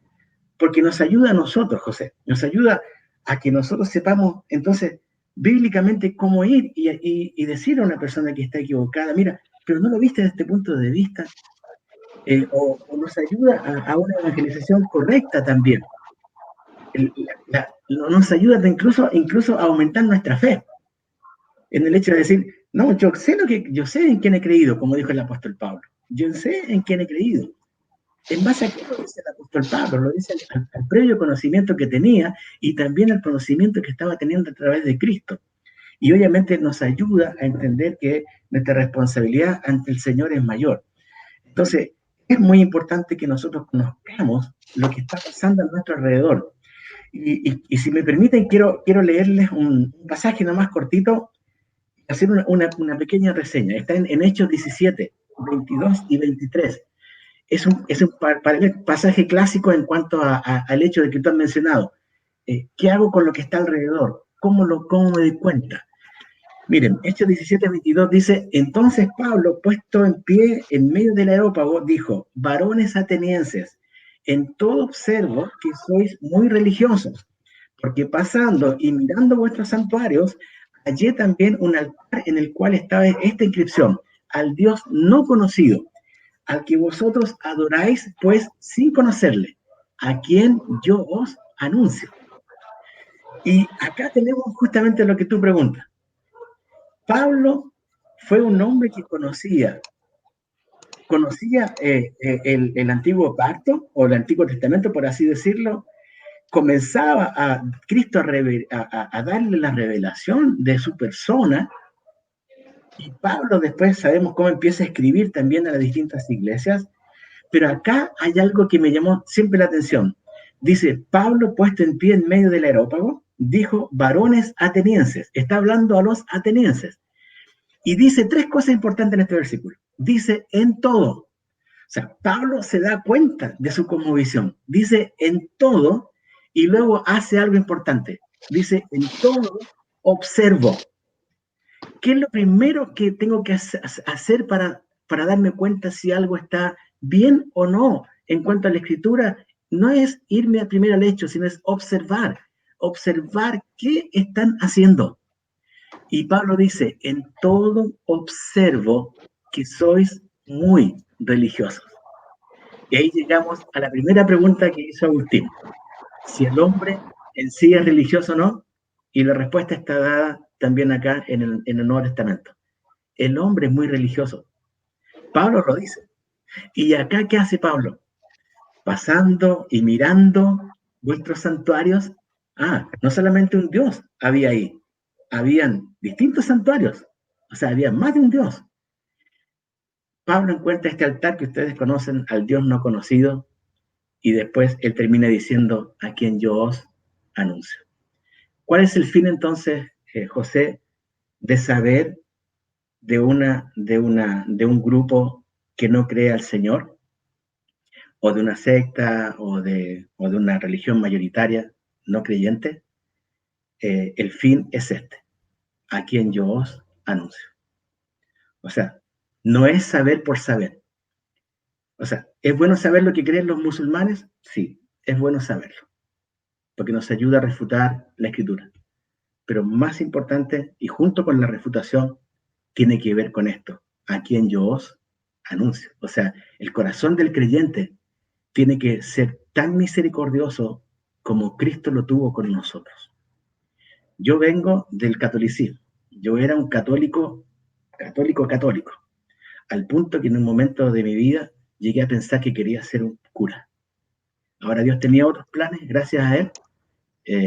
porque nos ayuda a nosotros, José, nos ayuda a que nosotros sepamos entonces bíblicamente cómo ir y decir a una persona que está equivocada, mira, pero no lo viste desde este punto de vista, o nos ayuda a una evangelización correcta también. Nos ayuda incluso a aumentar nuestra fe, en el hecho de decir, no, yo sé en quién he creído, como dijo el apóstol Pablo, yo sé en quién he creído. En base a qué lo dice el apóstol Pablo, lo dice al previo conocimiento que tenía y también al conocimiento que estaba teniendo a través de Cristo. Y obviamente nos ayuda a entender que nuestra responsabilidad ante el Señor es mayor. Entonces, es muy importante que nosotros conozcamos lo que está pasando a nuestro alrededor. Y si me permiten, quiero leerles un pasaje nomás cortito, hacer una pequeña reseña. Está en Hechos 17, 22 y 23. Es un pasaje clásico en cuanto al hecho de que tú has mencionado. ¿Qué hago con lo que está alrededor? ¿Cómo me doy cuenta? Miren, Hechos 17, 22 dice, entonces Pablo, puesto en pie en medio del areópago, dijo, varones atenienses, en todo observo que sois muy religiosos, porque pasando y mirando vuestros santuarios, hallé también un altar en el cual estaba esta inscripción, al Dios no conocido, al que vosotros adoráis, pues sin conocerle, a quien yo os anuncio. Y acá tenemos justamente lo que tú preguntas. Pablo fue un hombre que conocía el Antiguo Pacto o el Antiguo Testamento, por así decirlo. Comenzaba a Cristo a darle la revelación de su persona, y Pablo después sabemos cómo empieza a escribir también a las distintas iglesias, pero acá hay algo que me llamó siempre la atención. Dice, Pablo puesto en pie en medio del areópago, dijo, varones atenienses, está hablando a los atenienses, y dice tres cosas importantes en este versículo. Dice, en todo. O sea, Pablo se da cuenta de su cosmovisión. Dice, en todo, y luego hace algo importante. Dice, en todo observo. ¿Qué es lo primero que tengo que hacer para darme cuenta si algo está bien o no en cuanto a la escritura? No es irme primero al hecho, sino es observar. Observar qué están haciendo. Y Pablo dice, en todo observo que sois muy religiosos. Y ahí llegamos a la primera pregunta que hizo Agustín. Si el hombre en sí es religioso o no, y la respuesta está dada también acá en el Nuevo Testamento. El hombre es muy religioso. Pablo lo dice. ¿Y acá qué hace Pablo? Pasando y mirando vuestros santuarios. No solamente un Dios había ahí, habían distintos santuarios, o sea, había más de un Dios. Pablo encuentra este altar que ustedes conocen, al Dios no conocido, y después él termina diciendo, a quien yo os anuncio. ¿Cuál es el fin entonces, José, de saber de un grupo que no cree al Señor, o de una secta, o de una religión mayoritaria no creyente? El fin es este, a quien yo os anuncio. O sea, no es saber por saber. O sea, ¿es bueno saber lo que creen los musulmanes? Sí, es bueno saberlo, porque nos ayuda a refutar la escritura. Pero más importante, y junto con la refutación, tiene que ver con esto, a quien yo os anuncio. O sea, el corazón del creyente tiene que ser tan misericordioso como Cristo lo tuvo con nosotros. Yo vengo del catolicismo. Yo era un católico, al punto que en un momento de mi vida llegué a pensar que quería ser un cura. Ahora Dios tenía otros planes, gracias a él.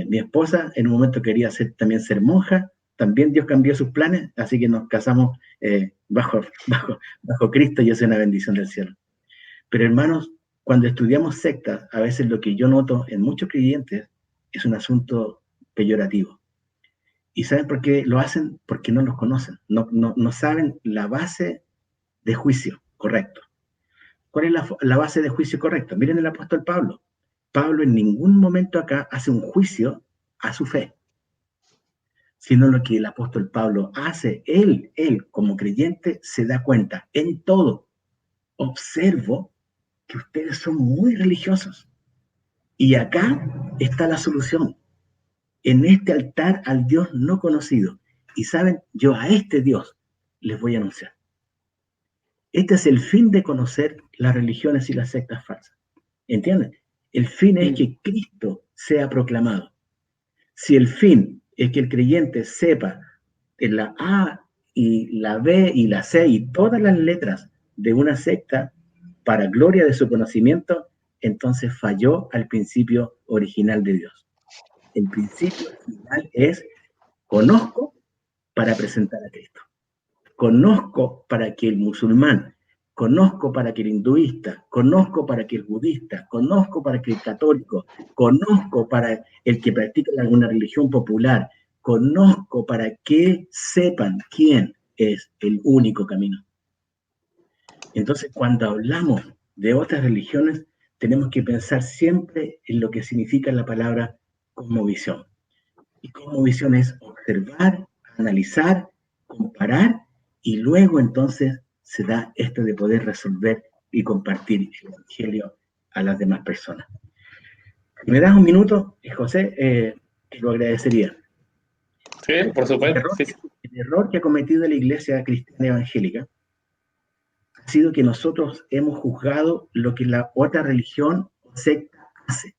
Mi esposa en un momento quería también ser monja, también Dios cambió sus planes, así que nos casamos bajo Cristo, y eso es una bendición del cielo. Pero hermanos, cuando estudiamos sectas, a veces lo que yo noto en muchos creyentes es un asunto peyorativo. ¿Y saben por qué lo hacen? Porque no los conocen, no saben la base de juicio correcto. ¿Cuál es la base de juicio correcto? Miren el apóstol Pablo. Pablo en ningún momento acá hace un juicio a su fe, sino lo que el apóstol Pablo hace, él como creyente se da cuenta en todo. Observo que ustedes son muy religiosos y acá está la solución, en este altar al Dios no conocido. Y saben, yo a este Dios les voy a anunciar. Este es el fin de conocer las religiones y las sectas falsas. ¿Entienden? El fin es que Cristo sea proclamado. Si el fin es que el creyente sepa en la A y la B y la C y todas las letras de una secta para gloria de su conocimiento, entonces falló al principio original de Dios. El principio original es: conozco para presentar a Cristo. Conozco para que el musulmán, conozco para que el hinduista, conozco para que el budista, conozco para que el católico, conozco para el que practica alguna religión popular, conozco para que sepan quién es el único camino. Entonces, cuando hablamos de otras religiones, tenemos que pensar siempre en lo que significa la palabra cosmovisión. Y cosmovisión es observar, analizar, comparar, y luego entonces se da esto de poder resolver y compartir el Evangelio a las demás personas. Si me das un minuto, José, te lo agradecería. Sí, por supuesto. El error que ha cometido la Iglesia Cristiana Evangélica ha sido que nosotros hemos juzgado lo que la otra religión o secta hace,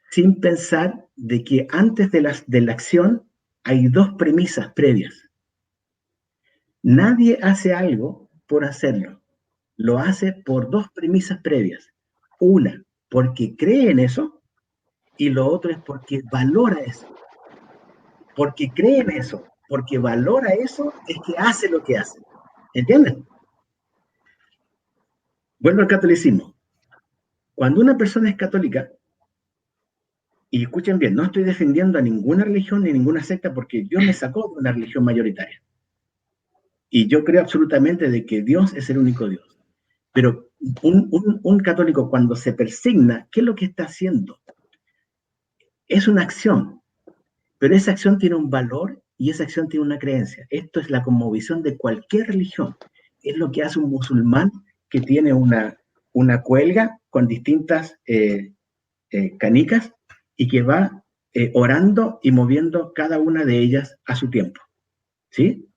sin pensar de que antes de la acción hay dos premisas previas. Nadie hace algo por hacerlo, lo hace por dos premisas previas. Una, porque cree en eso, y lo otro es porque valora eso. Porque cree en eso, porque valora eso, es que hace lo que hace. ¿Entienden? Vuelvo al catolicismo. Cuando una persona es católica, y escuchen bien, no estoy defendiendo a ninguna religión ni ninguna secta, porque Dios me sacó de una religión mayoritaria. Y yo creo absolutamente de que Dios es el único Dios. Pero un católico, cuando se persigna, ¿qué es lo que está haciendo? Es una acción, pero esa acción tiene un valor y esa acción tiene una creencia. Esto es la cosmovisión de cualquier religión. Es lo que hace un musulmán que tiene una cuelga con distintas canicas y que va orando y moviendo cada una de ellas a su tiempo. ¿Sí?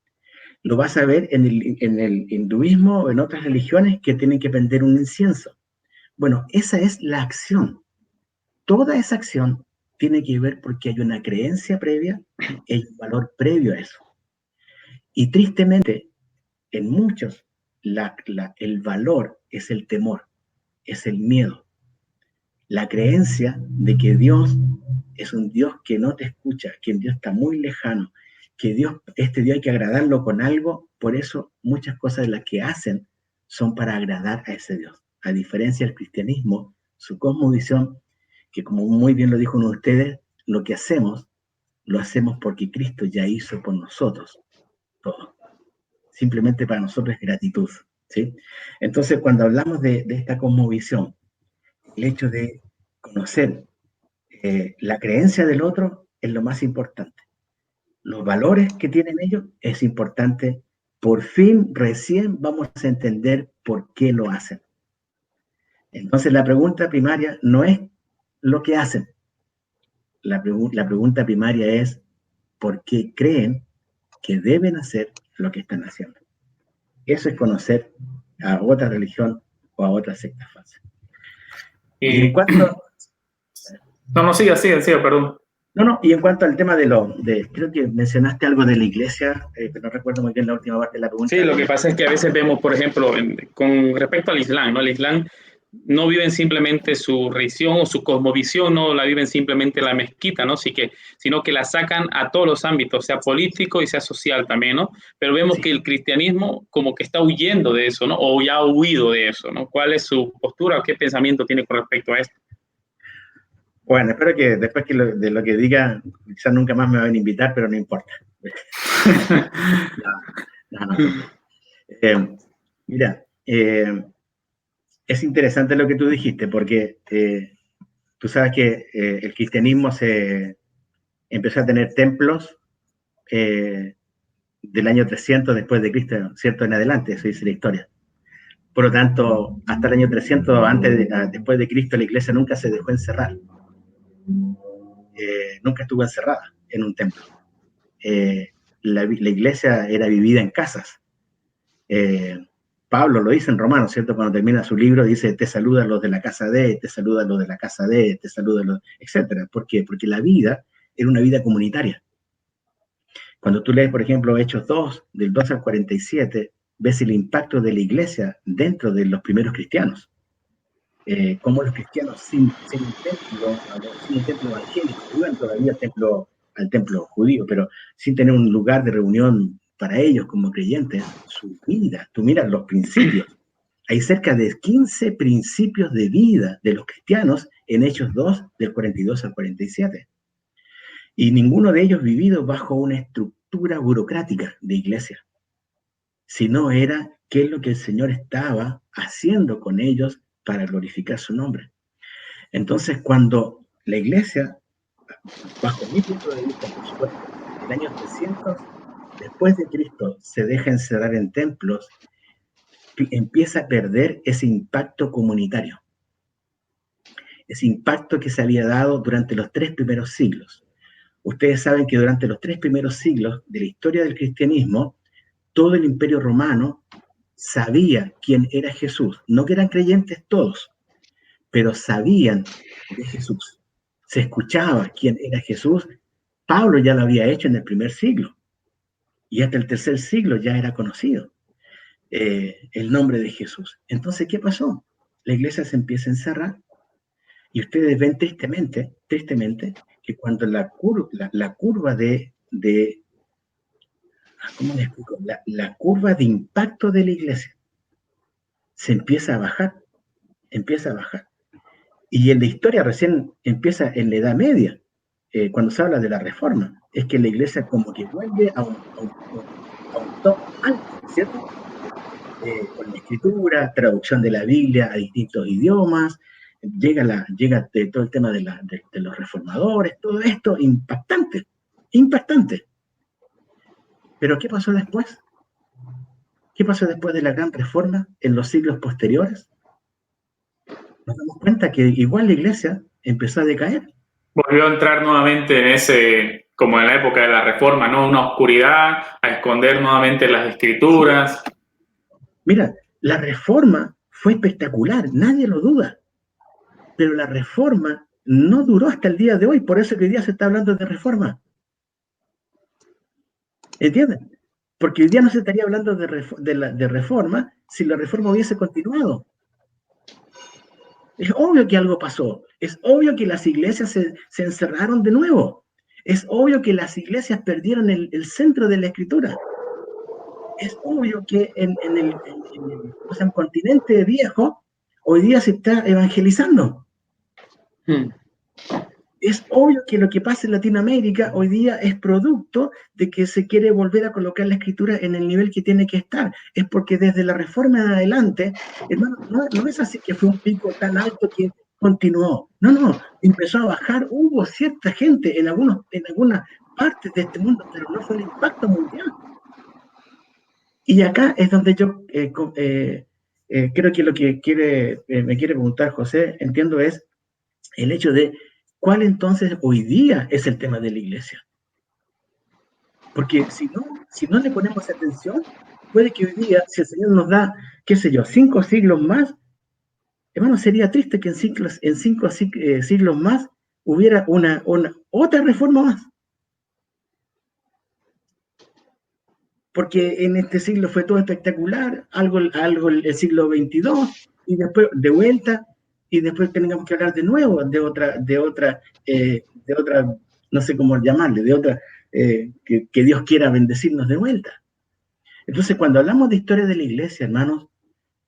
Lo vas a ver en el hinduismo o en otras religiones que tienen que prender un incienso. Bueno, esa es la acción. Toda esa acción tiene que ver porque hay una creencia previa y hay un valor previo a eso. Y tristemente, en muchos, el valor es el temor, es el miedo. La creencia de que Dios es un Dios que no te escucha, que Dios está muy lejano, que este Dios hay que agradarlo con algo. Por eso muchas cosas de las que hacen son para agradar a ese Dios. A diferencia del cristianismo, su cosmovisión, que como muy bien lo dijo uno de ustedes, lo que hacemos, lo hacemos porque Cristo ya hizo por nosotros todo. Simplemente para nosotros es gratitud, ¿sí? Entonces, cuando hablamos de esta cosmovisión, el hecho de conocer la creencia del otro es lo más importante. Los valores que tienen ellos es importante. Por fin, recién vamos a entender por qué lo hacen. Entonces, la pregunta primaria no es lo que hacen. La pregunta primaria es por qué creen que deben hacer lo que están haciendo. Eso es conocer a otra religión o a otra secta falsa. Y en cuanto... No, siga, perdón. No, y en cuanto al tema creo que mencionaste algo de la iglesia, pero no recuerdo muy bien la última parte de la pregunta. Sí, lo que pasa es que a veces vemos, por ejemplo, con respecto al Islam, ¿no? El Islam no viven simplemente su religión o su cosmovisión, no la viven simplemente en la mezquita, ¿no? Sino que la sacan a todos los ámbitos, sea político y sea social también, ¿no? Pero vemos que el cristianismo como que está huyendo de eso, ¿no? O ya ha huido de eso, ¿no? ¿Cuál es su postura o qué pensamiento tiene con respecto a esto? Bueno, espero que después de lo que diga, quizás nunca más me van a invitar, pero no importa. No. Mira, es interesante lo que tú dijiste, porque tú sabes que el cristianismo se empezó a tener templos del año 300 después de Cristo, ¿cierto? En adelante, eso dice la historia. Por lo tanto, hasta el año 300, después de Cristo, la iglesia nunca se dejó encerrar. Nunca estuvo encerrada en un templo. La iglesia era vivida en casas. Pablo lo dice en Romanos, ¿cierto? Cuando termina su libro, dice, te saludan los de la casa de, te saludan los de la casa de, te saludan los, etcétera. ¿Por qué? Porque la vida era una vida comunitaria. Cuando tú lees, por ejemplo, Hechos 2, del 2 al 47, ves el impacto de la iglesia dentro de los primeros cristianos. Cómo los cristianos sin un templo evangélico, iban todavía al templo judío, pero sin tener un lugar de reunión para ellos como creyentes, su vida, tú miras los principios, hay cerca de 15 principios de vida de los cristianos en Hechos 2, del 42 al 47. Y ninguno de ellos vivido bajo una estructura burocrática de iglesia, sino era qué es lo que el Señor estaba haciendo con ellos para glorificar su nombre. Entonces, cuando la iglesia, bajo mi punto de vista, por supuesto, en el año 300, después de Cristo, se deja encerrar en templos, empieza a perder ese impacto comunitario, ese impacto que se había dado durante los 3 primeros siglos. Ustedes saben que durante los 3 primeros siglos de la historia del cristianismo, todo el imperio romano sabía quién era Jesús. No que eran creyentes todos, pero sabían de Jesús. Se escuchaba quién era Jesús. Pablo ya lo había hecho en el primer siglo. Y hasta el tercer siglo ya era conocido el nombre de Jesús. Entonces, ¿qué pasó? La iglesia se empieza a encerrar y ustedes ven tristemente, que cuando la curva de ¿cómo les explico? La curva de impacto de la iglesia se empieza a bajar. Y en la historia recién empieza en la Edad Media, cuando se habla de la Reforma, es que la iglesia como que vuelve a un top alto, ¿cierto? Con la escritura, traducción de la Biblia a distintos idiomas, llega todo el tema de los reformadores, todo esto impactante. Pero ¿qué pasó después? ¿Qué pasó después de la Gran Reforma en los siglos posteriores? Nos damos cuenta que igual la iglesia empezó a decaer. Volvió a entrar nuevamente en ese, como en la época de la Reforma, ¿no? Una oscuridad, a esconder nuevamente las escrituras. Mira, la Reforma fue espectacular, nadie lo duda. Pero la Reforma no duró hasta el día de hoy, por eso que hoy día se está hablando de Reforma. ¿Entienden? Porque hoy día no se estaría hablando de Reforma si la Reforma hubiese continuado. Es obvio que algo pasó. Es obvio que las iglesias se encerraron de nuevo. Es obvio que las iglesias perdieron el centro de la escritura. Es obvio que en el continente viejo hoy día se está evangelizando. Es obvio que lo que pasa en Latinoamérica hoy día es producto de que se quiere volver a colocar la escritura en el nivel que tiene que estar. Es porque desde la Reforma en adelante, hermano, no es así que fue un pico tan alto que continuó. No, empezó a bajar. Hubo cierta gente en algunas partes de este mundo, pero no fue el impacto mundial. Y acá es donde yo creo que lo que me quiere preguntar José, entiendo, es el hecho de ¿cuál entonces hoy día es el tema de la iglesia? Porque si no le ponemos atención, puede que hoy día, si el Señor nos da, qué sé yo, 5 siglos más, hermano, sería triste que en 5 siglos más hubiera otra reforma más. Porque en este siglo fue todo espectacular, algo el siglo XXII, y después de vuelta, y después tengamos que hablar de nuevo de otra, no sé cómo llamarle, de otra, que Dios quiera bendecirnos de vuelta. Entonces, cuando hablamos de historia de la iglesia, hermanos,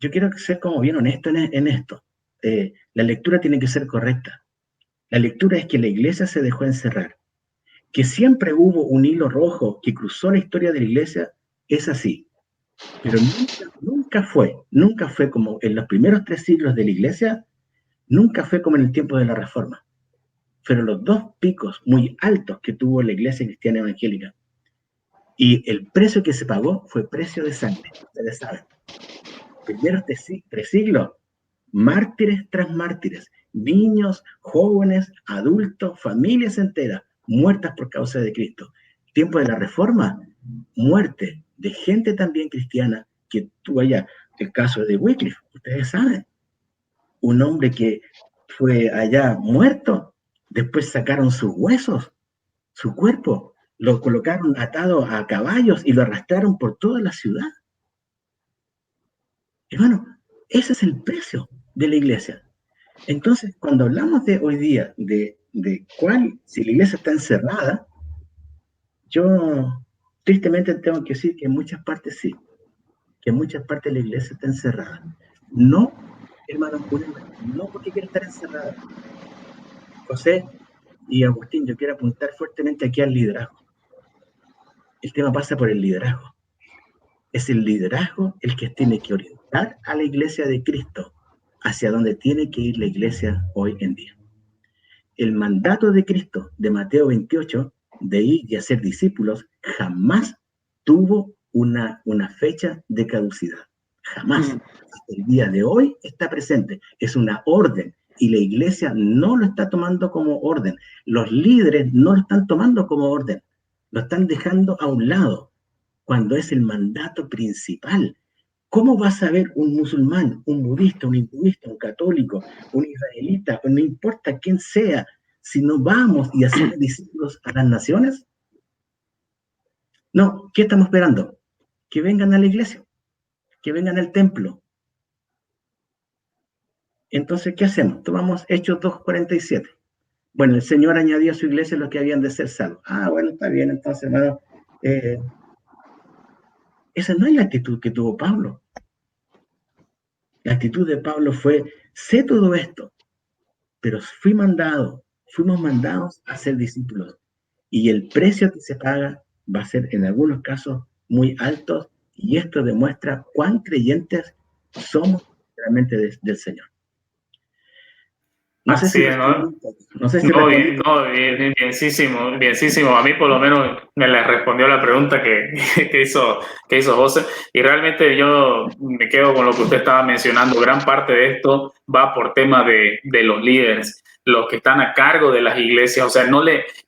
yo quiero ser como bien honesto en esto. La lectura tiene que ser correcta. La lectura es que la iglesia se dejó encerrar. Que siempre hubo un hilo rojo que cruzó la historia de la iglesia, es así. Pero nunca fue como en los primeros 3 siglos de la iglesia, nunca fue como en el tiempo de la Reforma. Fueron los 2 picos muy altos que tuvo la iglesia cristiana evangélica. Y el precio que se pagó fue precio de sangre, ustedes saben. Primeros 3 siglos, mártires tras mártires, niños, jóvenes, adultos, familias enteras, muertas por causa de Cristo. Tiempo de la Reforma, muerte de gente también cristiana, que tuvo allá el caso de Wycliffe, ustedes saben, un hombre que fue allá muerto, después sacaron sus huesos, su cuerpo, lo colocaron atado a caballos y lo arrastraron por toda la ciudad. Hermano, ese es el precio de la iglesia. Entonces, cuando hablamos de hoy día, de si la iglesia está encerrada, yo tristemente tengo que decir que en muchas partes sí, que en muchas partes la iglesia está encerrada. No, hermano, no porque quiera estar encerrada. José y Agustín, yo quiero apuntar fuertemente aquí al liderazgo. El tema pasa por el liderazgo. Es el liderazgo el que tiene que orientar a la iglesia de Cristo hacia donde tiene que ir la iglesia hoy en día. El mandato de Cristo de Mateo 28, de ir y hacer discípulos, jamás tuvo una fecha de caducidad. Jamás. Hasta el día de hoy está presente. Es una orden y la iglesia no lo está tomando como orden. Los líderes no lo están tomando como orden. Lo están dejando a un lado cuando es el mandato principal. ¿Cómo va a saber un musulmán, un budista, un hinduista, un católico, un israelita, no importa quién sea, si no vamos y hacemos discípulos a las naciones? No, ¿qué estamos esperando? Que vengan a la iglesia, que vengan al templo. Entonces, ¿qué hacemos? Tomamos Hechos 2:47. Bueno, el Señor añadió a su iglesia los que habían de ser salvos. Bueno, está bien, entonces, hermano. Esa no es la actitud que tuvo Pablo. La actitud de Pablo fue, sé todo esto, pero fuimos mandados a ser discípulos. Y el precio que se paga va a ser en algunos casos muy alto, y esto demuestra cuán creyentes somos realmente del Señor. No sé si bienísimo. A mí por lo menos me le respondió la pregunta que hizo José, y realmente yo me quedo con lo que usted estaba mencionando. Gran parte de esto va por tema de los líderes, los que están a cargo de las iglesias. O sea,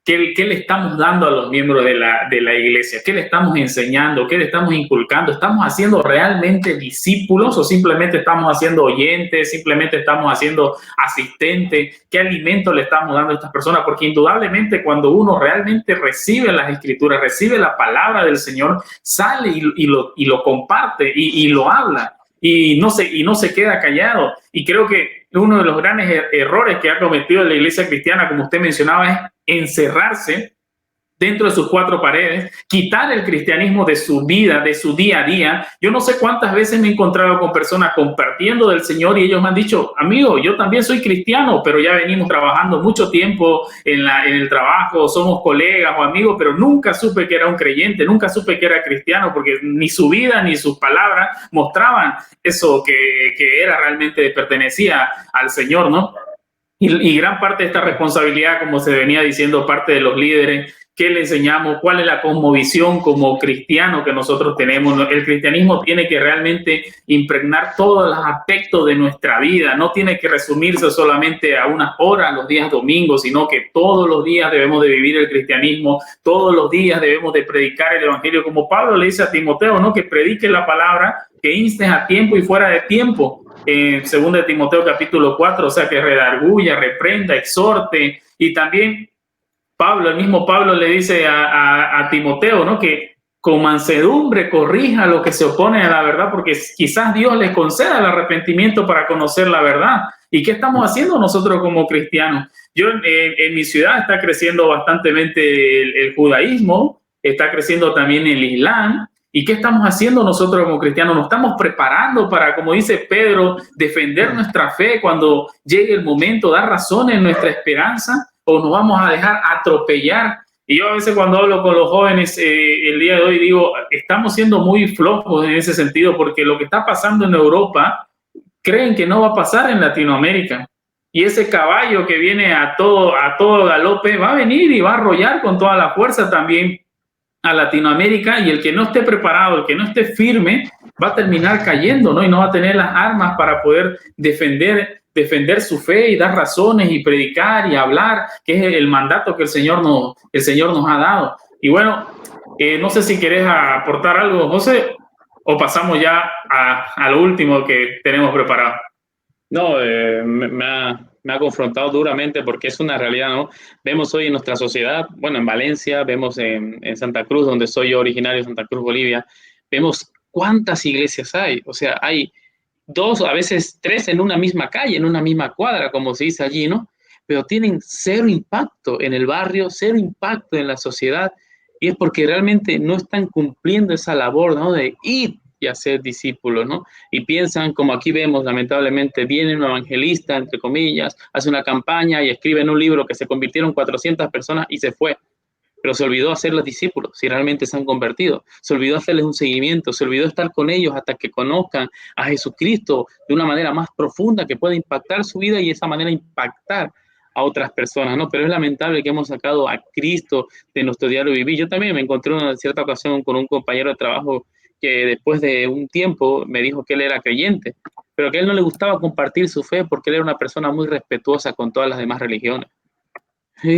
¿qué le estamos dando a los miembros de la iglesia? ¿Qué le estamos enseñando? ¿Qué le estamos inculcando? ¿Estamos haciendo realmente discípulos o simplemente estamos haciendo oyentes? ¿Simplemente estamos haciendo asistentes? ¿Qué alimento le estamos dando a estas personas? Porque indudablemente cuando uno realmente recibe las escrituras, recibe la palabra del Señor, sale y lo comparte y lo habla. Y no se queda callado. Y creo que uno de los grandes errores que ha cometido la iglesia cristiana, como usted mencionaba, es encerrarse dentro de sus 4 paredes, quitar el cristianismo de su vida, de su día a día. Yo no sé cuántas veces me he encontrado con personas compartiendo del Señor y ellos me han dicho, amigo, yo también soy cristiano, pero ya venimos trabajando mucho tiempo en el trabajo, somos colegas o amigos, pero nunca supe que era un creyente, nunca supe que era cristiano, porque ni su vida ni sus palabras mostraban eso que era realmente, pertenecía al Señor, ¿no? Y gran parte de esta responsabilidad, como se venía diciendo, parte de los líderes. ¿Qué le enseñamos? ¿Cuál es la cosmovisión como cristiano que nosotros tenemos? El cristianismo tiene que realmente impregnar todos los aspectos de nuestra vida. No tiene que resumirse solamente a unas horas los días domingos, sino que todos los días debemos de vivir el cristianismo. Todos los días debemos de predicar el evangelio. Como Pablo le dice a Timoteo, ¿no? Que predique la palabra, que instes a tiempo y fuera de tiempo. en 2 de Timoteo capítulo 4, o sea, que redarguya, reprenda, exhorte, y también Pablo, el mismo Pablo le dice a Timoteo, ¿no? Que con mansedumbre corrija lo que se opone a la verdad, porque quizás Dios les conceda el arrepentimiento para conocer la verdad. ¿Y qué estamos haciendo nosotros como cristianos? Yo en mi ciudad está creciendo bastantemente el judaísmo, está creciendo también el islam. ¿Y qué estamos haciendo nosotros como cristianos? Nos estamos preparando para, como dice Pedro, defender nuestra fe cuando llegue el momento, dar razones en nuestra esperanza, o nos vamos a dejar atropellar. Y yo a veces cuando hablo con los jóvenes el día de hoy digo, estamos siendo muy flojos en ese sentido, porque lo que está pasando en Europa creen que no va a pasar en Latinoamérica. Y ese caballo que viene a todo galope va a venir y va a arrollar con toda la fuerza también a Latinoamérica, y el que no esté preparado, el que no esté firme, va a terminar cayendo, ¿no? Y no va a tener las armas para poder defender su fe y dar razones y predicar y hablar, que es el mandato que el Señor nos ha dado. Y bueno, no sé si querés aportar algo, José, o pasamos ya a lo último que tenemos preparado. No, me ha confrontado duramente porque es una realidad, ¿no? Vemos hoy en nuestra sociedad, bueno, en Valencia, vemos en Santa Cruz, donde soy yo originario, Santa Cruz, Bolivia, vemos cuántas iglesias hay. O sea, hay 2, a veces 3 en una misma calle, en una misma cuadra, como se dice allí, ¿no? Pero tienen cero impacto en el barrio, cero impacto en la sociedad, y es porque realmente no están cumpliendo esa labor, ¿no? De ir y hacer discípulos, ¿no? Y piensan, como aquí vemos, lamentablemente, viene un evangelista, entre comillas, hace una campaña y escribe en un libro que se convirtieron 400 personas y se fue. Pero se olvidó hacerlos discípulos, si realmente se han convertido. Se olvidó hacerles un seguimiento, se olvidó estar con ellos hasta que conozcan a Jesucristo de una manera más profunda que pueda impactar su vida y de esa manera impactar a otras personas, ¿no? Pero es lamentable que hemos sacado a Cristo de nuestro diario vivir. Yo también me encontré en una cierta ocasión con un compañero de trabajo que después de un tiempo me dijo que él era creyente, pero que a él no le gustaba compartir su fe porque él era una persona muy respetuosa con todas las demás religiones. Le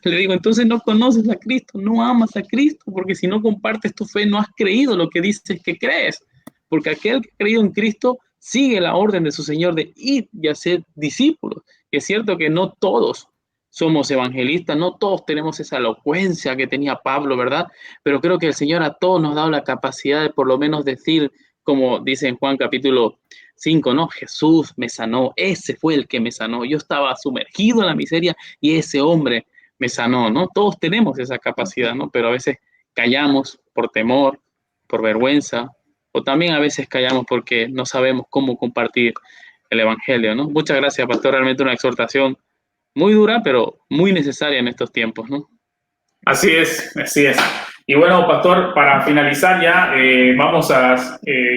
digo, entonces no conoces a Cristo, no amas a Cristo, porque si no compartes tu fe, no has creído lo que dices que crees. Porque aquel que ha creído en Cristo sigue la orden de su Señor de ir y hacer discípulos. Y es cierto que no todos somos evangelistas, no todos tenemos esa elocuencia que tenía Pablo, ¿verdad? Pero creo que el Señor a todos nos ha dado la capacidad de por lo menos decir, como dice en Juan capítulo 5, ¿no? Jesús me sanó, ese fue el que me sanó. Yo estaba sumergido en la miseria y ese hombre me sanó, ¿no? Todos tenemos esa capacidad, ¿no? Pero a veces callamos por temor, por vergüenza, o también a veces callamos porque no sabemos cómo compartir el evangelio, ¿no? Muchas gracias, pastor. Realmente una exhortación muy dura, pero muy necesaria en estos tiempos, ¿no? Así es, así es. Y bueno, pastor, para finalizar ya, vamos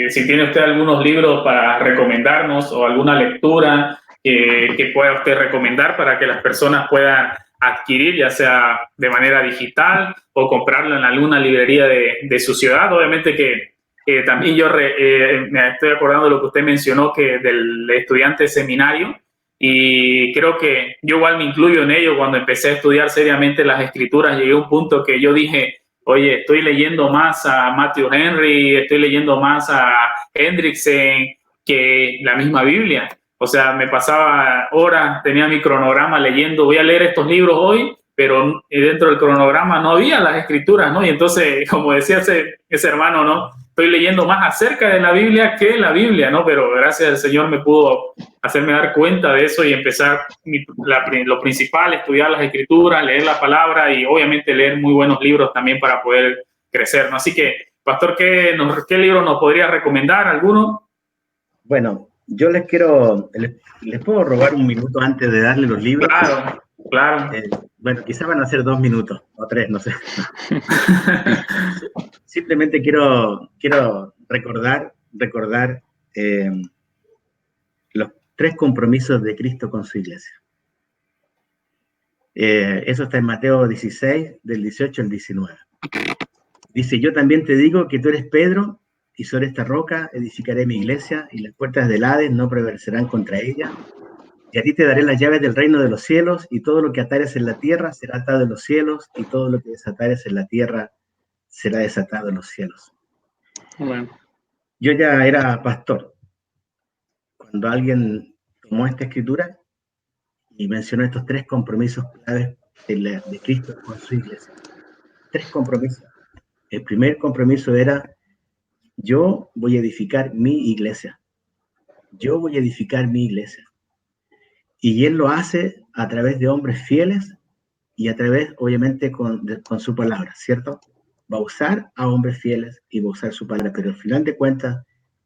si tiene usted algunos libros para recomendarnos o alguna lectura que pueda usted recomendar para que las personas puedan adquirir, ya sea de manera digital o comprarlo en alguna librería de su ciudad. Obviamente que también yo me estoy acordando de lo que usted mencionó, que del estudiante de seminario, y creo que yo igual me incluyo en ello. Cuando empecé a estudiar seriamente las escrituras, llegué a un punto que yo dije, oye, estoy leyendo más a Matthew Henry, estoy leyendo más a Hendrickson que la misma Biblia. O sea, me pasaba horas, tenía mi cronograma leyendo, voy a leer estos libros hoy, pero dentro del cronograma no había las escrituras, ¿no? Y entonces, como decía ese hermano, ¿no? Estoy leyendo más acerca de la Biblia que la Biblia, ¿no? Pero gracias al Señor me pudo hacerme dar cuenta de eso y empezar lo principal, estudiar las escrituras, leer la palabra y obviamente leer muy buenos libros también para poder crecer, ¿no? Así que, pastor, ¿qué libro nos podría recomendar? ¿Alguno? Bueno, yo les puedo robar un minuto antes de darle los libros. Claro. Bueno, quizás van a ser 2 minutos o 3, no sé. Simplemente quiero recordar los 3 compromisos de Cristo con su iglesia. Eso está en Mateo 16, del 18 al 19. Dice, yo también te digo que tú eres Pedro, y sobre esta roca edificaré mi iglesia, y las puertas del Hades no prevalecerán contra ella. Y a ti te daré las llaves del reino de los cielos, y todo lo que atares en la tierra será atado en los cielos, y todo lo que desatares en la tierra será desatado en los cielos. Bueno. Yo ya era pastor, cuando alguien tomó esta escritura y mencionó estos 3 compromisos claves de Cristo con su iglesia. 3 compromisos. El primer compromiso era: yo voy a edificar mi iglesia. Yo voy a edificar mi iglesia. Y Él lo hace a través de hombres fieles y a través, obviamente, con su palabra, ¿cierto? Va a usar a hombres fieles y va a usar su palabra, pero al final de cuentas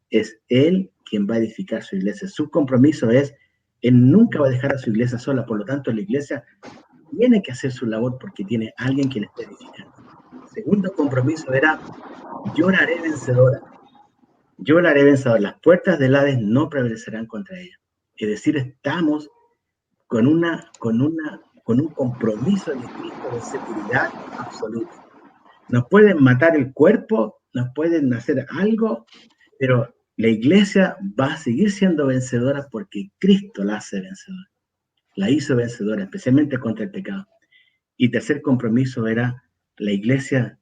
es Él quien va a edificar su iglesia. Su compromiso es, Él nunca va a dejar a su iglesia sola, por lo tanto la iglesia tiene que hacer su labor porque tiene alguien que le está edificando. El segundo compromiso era: yo la haré vencedora. Yo la haré vencedora. Las puertas del Hades no prevalecerán contra ella. Es decir, estamos con un compromiso de Cristo de seguridad absoluta. Nos pueden matar el cuerpo, nos pueden hacer algo, pero la iglesia va a seguir siendo vencedora porque Cristo la hace vencedora. La hizo vencedora, especialmente contra el pecado. Y tercer compromiso era: la iglesia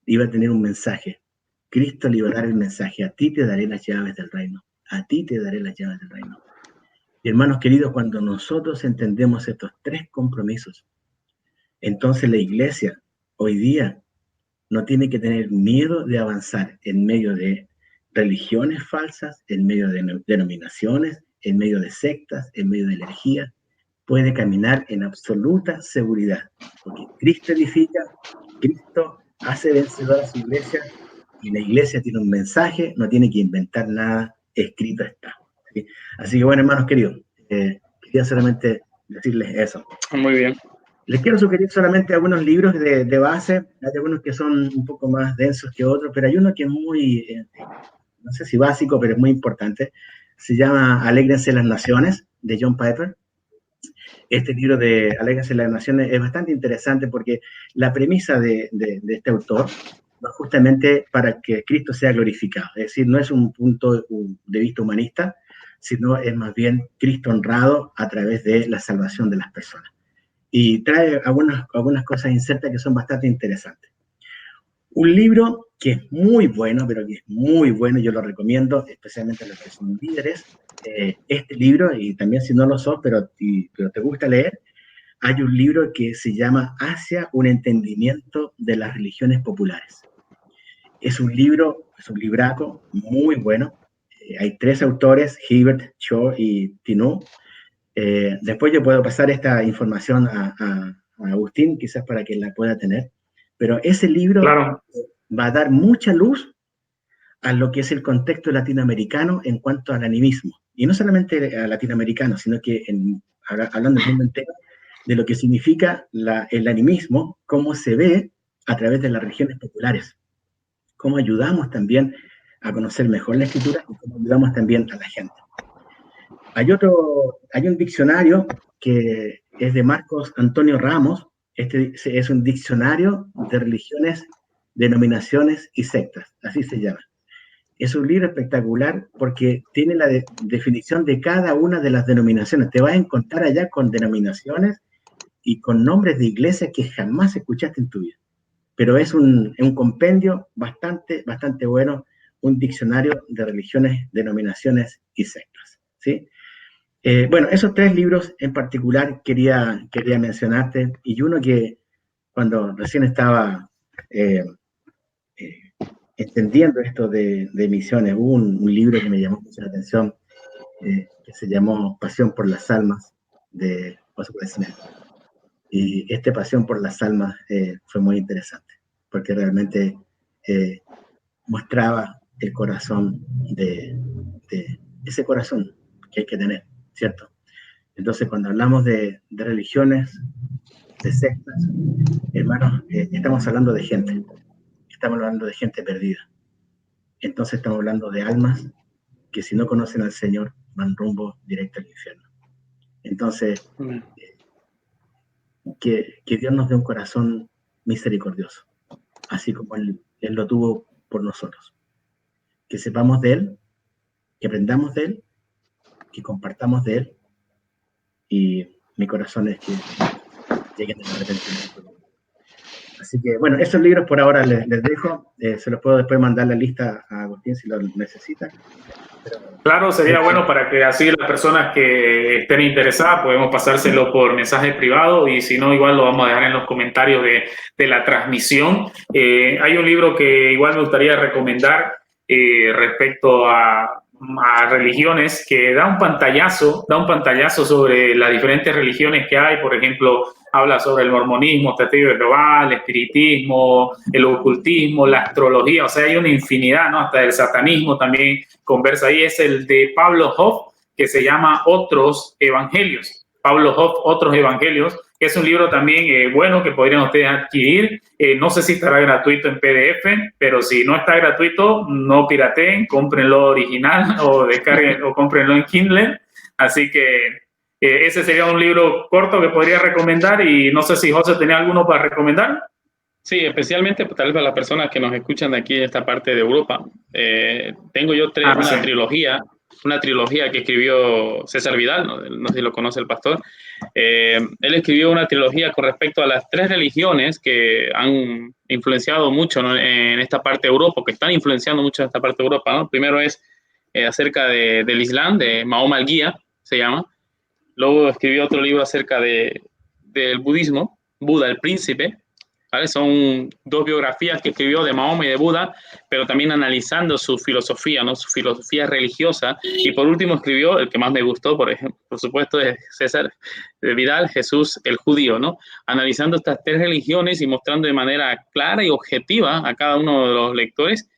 iba a tener un mensaje. Cristo le iba a dar el mensaje: a ti te daré las llaves del reino. A ti te daré las llaves del reino. Y hermanos queridos, cuando nosotros entendemos estos 3 compromisos, entonces la iglesia hoy día no tiene que tener miedo de avanzar en medio de religiones falsas, en medio de denominaciones, en medio de sectas, en medio de energía. Puede caminar en absoluta seguridad, porque Cristo edifica, Cristo hace vencedora a su iglesia, y la iglesia tiene un mensaje, no tiene que inventar nada, escrito está. ¿Sí? Así que bueno, hermanos queridos, quería solamente decirles eso. Muy bien. Les quiero sugerir solamente algunos libros de base. Hay algunos que son un poco más densos que otros, pero hay uno que es muy, no sé si básico, pero es muy importante. Se llama Alégrense las Naciones, de John Piper. Este libro de Alégrense las Naciones es bastante interesante porque la premisa de este autor va justamente para que Cristo sea glorificado. Es decir, no es un punto de vista humanista, sino es más bien Cristo honrado a través de la salvación de las personas. Y trae algunas cosas insertas que son bastante interesantes. Un libro que es muy bueno, pero que es muy bueno, yo lo recomiendo, especialmente a los que son líderes. Este libro, y también si no lo sos, pero te gusta leer, hay un libro que se llama Hacia un entendimiento de las religiones populares. Es un libraco muy bueno. Hay 3 autores, Hibbert, Shaw y Tinou. Después yo puedo pasar esta información a Agustín, quizás para que la pueda tener. Pero ese libro va a dar mucha luz a lo que es el contexto latinoamericano en cuanto al animismo. Y no solamente al latinoamericano, sino que hablando del mundo entero, de lo que significa el animismo, cómo se ve a través de las religiones populares. Cómo ayudamos también a conocer mejor la escritura y cómo ayudamos también a la gente. Hay un diccionario que es de Marcos Antonio Ramos. Este es un diccionario de religiones, denominaciones y sectas, así se llama. Es un libro espectacular porque tiene la definición de cada una de las denominaciones. Te vas a encontrar allá con denominaciones y con nombres de iglesias que jamás escuchaste en tu vida. Pero es un compendio bastante bueno, un diccionario de religiones, denominaciones y sectas, ¿sí? Bueno, esos 3 libros en particular quería mencionarte, y uno que cuando recién estaba entendiendo esto de misiones, hubo un libro que me llamó mucho la atención, que se llamó Pasión por las Almas, de Oswald Smith. Y esta Pasión por las Almas fue muy interesante, porque realmente mostraba el corazón de ese corazón que hay que tener, ¿cierto? Entonces, cuando hablamos de religiones, de sectas, hermanos, estamos hablando de gente. Estamos hablando de gente perdida. Entonces estamos hablando de almas que si no conocen al Señor van rumbo directo al infierno. Entonces, que Dios nos dé un corazón misericordioso, así como Él lo tuvo por nosotros. Que sepamos de Él, que aprendamos de Él, que compartamos de Él, y mi corazón es que lleguen al arrepentimiento. Así que, bueno, esos libros por ahora les dejo. Se los puedo después mandar la lista a Agustín si lo necesita. Claro, sería bueno para que así las personas que estén interesadas podemos pasárselo por mensaje privado y si no, igual lo vamos a dejar en los comentarios de la transmisión. Hay un libro que igual me gustaría recomendar respecto a religiones que da un pantallazo sobre las diferentes religiones que hay. Por ejemplo, habla sobre el mormonismo, testigo de Jehová, el espiritismo, el ocultismo, la astrología, o sea, hay una infinidad, ¿no? Hasta el satanismo también conversa ahí. Es el de Pablo Hoff, que se llama Otros Evangelios. Pablo Hoff, Otros Evangelios, que es un libro también bueno que podrían ustedes adquirir. No sé si estará gratuito en PDF, pero si no está gratuito, no pirateen, cómprenlo original o descarguen o cómprenlo en Kindle. Así que ese sería un libro corto que podría recomendar y no sé si José tenía alguno para recomendar. Sí, especialmente tal vez para las personas que nos escuchan de aquí en esta parte de Europa. Tengo yo una trilogía que escribió César Vidal, no sé si lo conoce el pastor. Él escribió una trilogía con respecto a las 3 religiones que han influenciado mucho, ¿no?, en esta parte de Europa, que están influenciando mucho en esta parte de Europa, ¿no? Primero es acerca del Islam, de Mahoma el Guía, se llama. Luego escribió otro libro acerca del budismo, Buda el Príncipe, ¿vale? Son 2 biografías que escribió de Mahoma y de Buda, pero también analizando su filosofía, ¿no? Su filosofía religiosa. Y por último escribió, el que más me gustó, por supuesto, de César Vidal, Jesús el Judío, ¿no? Analizando estas 3 religiones y mostrando de manera clara y objetiva a cada uno de los lectores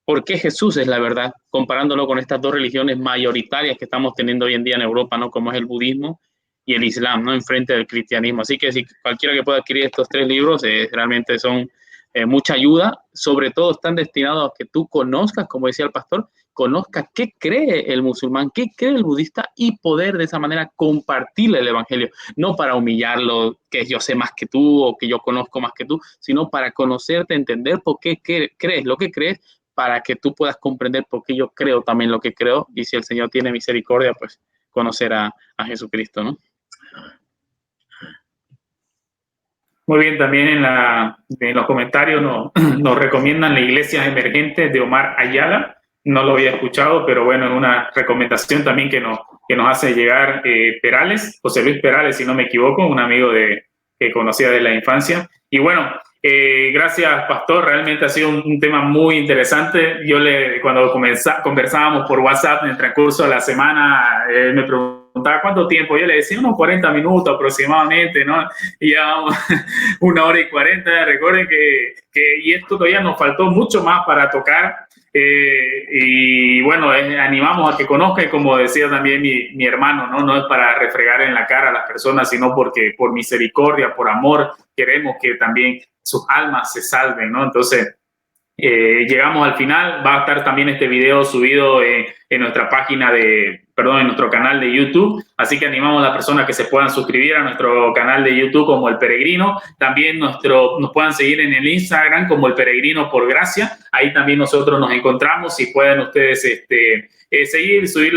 por qué Jesús es la verdad, comparándolo con estas 2 religiones mayoritarias que estamos teniendo hoy en día en Europa, ¿no? Como es el budismo y el Islam, ¿no? Enfrente del cristianismo. Así que si cualquiera que pueda adquirir estos 3 libros, realmente son mucha ayuda. Sobre todo están destinados a que tú conozcas, como decía el pastor, conozcas qué cree el musulmán, qué cree el budista y poder de esa manera compartirle el evangelio. No para humillarlo, que yo sé más que tú o que yo conozco más que tú, sino para conocerte, entender por qué crees lo que crees, para que tú puedas comprender por qué yo creo también lo que creo, y si el Señor tiene misericordia, pues conocer a Jesucristo, ¿no? Muy bien, también en los comentarios nos recomiendan la Iglesia Emergente de Omar Ayala. No lo había escuchado, pero bueno, es una recomendación también que nos hace llegar Perales, José Luis Perales, si no me equivoco, un amigo que conocía de la infancia. Y bueno, gracias, pastor. Realmente ha sido un tema muy interesante. Cuando conversábamos por WhatsApp en el transcurso de la semana, me preguntaba cuánto tiempo. Yo le decía unos 40 minutos aproximadamente, ¿no? Y ya 1 hora y 40. Recuerden y esto todavía nos faltó mucho más para tocar. Y bueno, animamos a que conozcan, y como decía también mi hermano, no es para refregar en la cara a las personas, sino porque por misericordia, por amor, queremos que también sus almas se salven, ¿no? Entonces, llegamos al final. Va a estar también este video subido en nuestra página en nuestro canal de YouTube, así que animamos a las personas que se puedan suscribir a nuestro canal de YouTube como El Peregrino. También nos puedan seguir en el Instagram como El Peregrino por Gracia. Ahí también nosotros nos encontramos y pueden ustedes seguir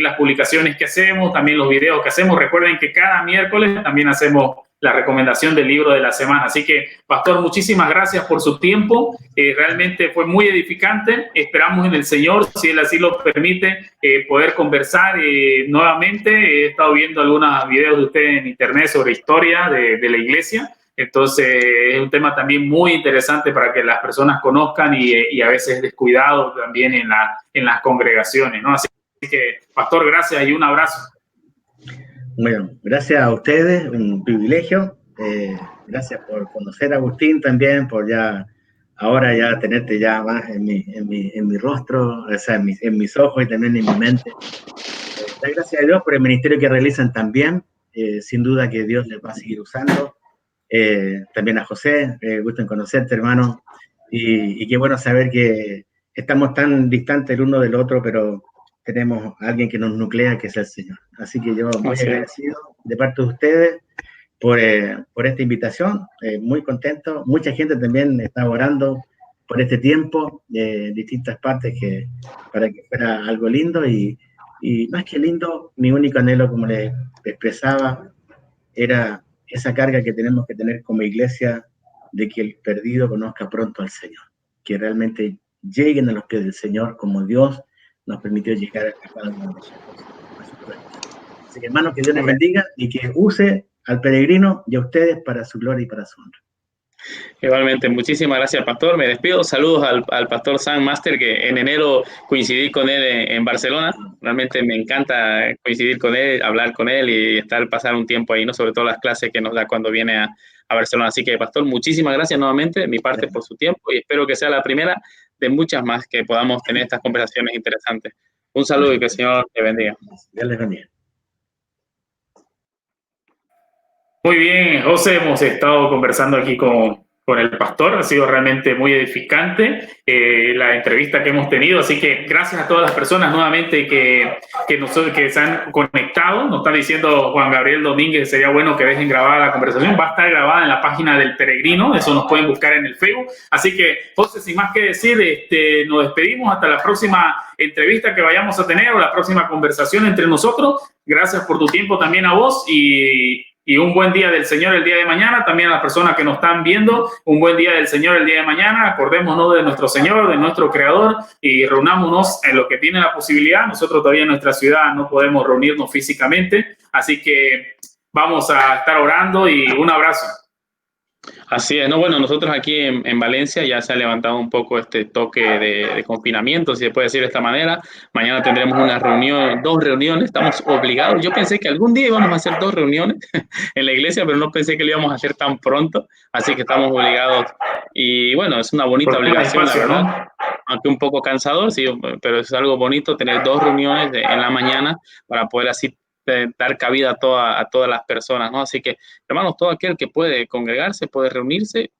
las publicaciones que hacemos, también los videos que hacemos. Recuerden que cada miércoles también hacemos la recomendación del libro de la semana. Así que, pastor, muchísimas gracias por su tiempo. Realmente fue muy edificante. Esperamos en el Señor, si Él así lo permite, poder conversar nuevamente. He estado viendo algunos videos de ustedes en internet sobre historia de la iglesia. Entonces, es un tema también muy interesante para que las personas conozcan y a veces descuidado también en las congregaciones, ¿no? Así que, pastor, gracias y un abrazo. Bueno, gracias a ustedes, un privilegio. Gracias por conocer a Agustín también, por ahora tenerte ya más en mi rostro, o sea, en mis ojos y también en mi mente. Gracias a Dios por el ministerio que realizan también. Sin duda que Dios les va a seguir usando. También a José, gusto en conocerte, hermano. Y qué bueno saber que estamos tan distantes el uno del otro, pero tenemos a alguien que nos nuclea, que es el Señor. Así que yo muy agradecido de parte de ustedes por esta invitación, muy contento. Mucha gente también está orando por este tiempo, de distintas partes, para que fuera algo lindo. Y más que lindo, mi único anhelo, como les expresaba, era esa carga que tenemos que tener como iglesia de que el perdido conozca pronto al Señor, que realmente lleguen a los pies del Señor como Dios nos permitió llegar a cada uno de nosotros. Así que, hermano, que Dios les bendiga y que use al peregrino y a ustedes para su gloria y para su honra. Igualmente, muchísimas gracias, pastor. Me despido. Saludos al pastor Sam Master, que en enero coincidí con él en Barcelona. Realmente me encanta coincidir con él, hablar con él y pasar un tiempo ahí, ¿no? Sobre todo las clases que nos da cuando viene a Barcelona. Así que, pastor, muchísimas gracias nuevamente de mi parte por su tiempo y espero que sea la primera de muchas más que podamos tener estas conversaciones interesantes. Un saludo y que el Señor te bendiga. Dios les bendiga. Muy bien, José, hemos estado conversando aquí con el pastor, ha sido realmente muy edificante la entrevista que hemos tenido, así que gracias a todas las personas nuevamente que se han conectado. Nos está diciendo Juan Gabriel Domínguez, sería bueno que dejen grabada la conversación, va a estar grabada en la página del Peregrino, eso nos pueden buscar en el Facebook, así que José, sin más que decir, nos despedimos hasta la próxima entrevista que vayamos a tener o la próxima conversación entre nosotros. Gracias por tu tiempo también a vos y un buen día del Señor el día de mañana. También a las personas que nos están viendo, un buen día del Señor el día de mañana. Acordémonos de nuestro Señor, de nuestro Creador y reunámonos en lo que tiene la posibilidad. Nosotros todavía en nuestra ciudad no podemos reunirnos físicamente, así que vamos a estar orando y un abrazo. Así es, no, bueno, nosotros aquí en Valencia ya se ha levantado un poco este toque de confinamiento, si se puede decir de esta manera. Mañana tendremos una reunión, 2 reuniones, estamos obligados. Yo pensé que algún día íbamos a hacer 2 reuniones en la iglesia, pero no pensé que lo íbamos a hacer tan pronto, así que estamos obligados. Y bueno, es una bonita obligación, la verdad. ¿No? Aunque un poco cansador, sí, pero es algo bonito tener 2 reuniones en la mañana para poder así dar cabida a todas las personas, ¿no? Así que, hermanos, todo aquel que puede congregarse, puede reunirse,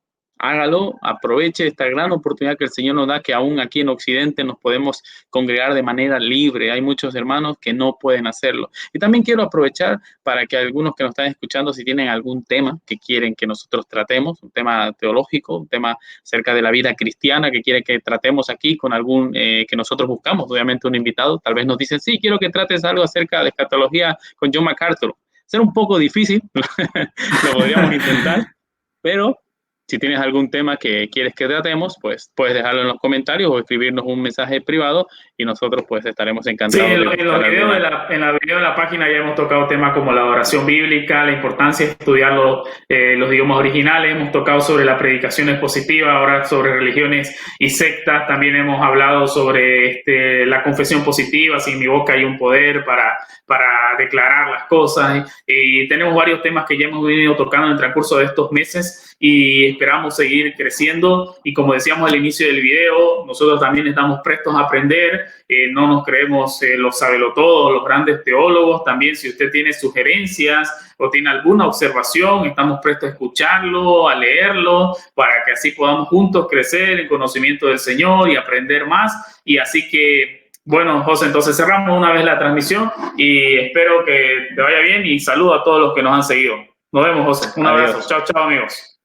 hágalo, aproveche esta gran oportunidad que el Señor nos da, que aún aquí en Occidente nos podemos congregar de manera libre. Hay muchos hermanos que no pueden hacerlo. Y también quiero aprovechar para que algunos que nos están escuchando, si tienen algún tema que quieren que nosotros tratemos, un tema teológico, un tema acerca de la vida cristiana que quieren que tratemos aquí con algún que nosotros buscamos, obviamente un invitado, tal vez nos dicen, sí, quiero que trates algo acerca de escatología con John MacArthur. Será un poco difícil, lo podríamos intentar, pero si tienes algún tema que quieres que tratemos, pues puedes dejarlo en los comentarios o escribirnos un mensaje privado y nosotros pues estaremos encantados. Sí, en los videos de la página ya hemos tocado temas como la adoración bíblica, la importancia de estudiar los idiomas originales, hemos tocado sobre la predicación expositiva, ahora sobre religiones y sectas, también hemos hablado sobre la confesión positiva, si en mi boca hay un poder para declarar las cosas, y tenemos varios temas que ya hemos venido tocando en el transcurso de estos meses y esperamos seguir creciendo. Y como decíamos al inicio del video, nosotros también estamos prestos a aprender, no nos creemos los sabelotodos, los grandes teólogos. También si usted tiene sugerencias o tiene alguna observación, estamos prestos a escucharlo, a leerlo, para que así podamos juntos crecer en conocimiento del Señor y aprender más. Y así que, bueno, José, entonces cerramos una vez la transmisión y espero que te vaya bien y saludo a todos los que nos han seguido. Nos vemos, José. Un abrazo. Chao, chao, amigos.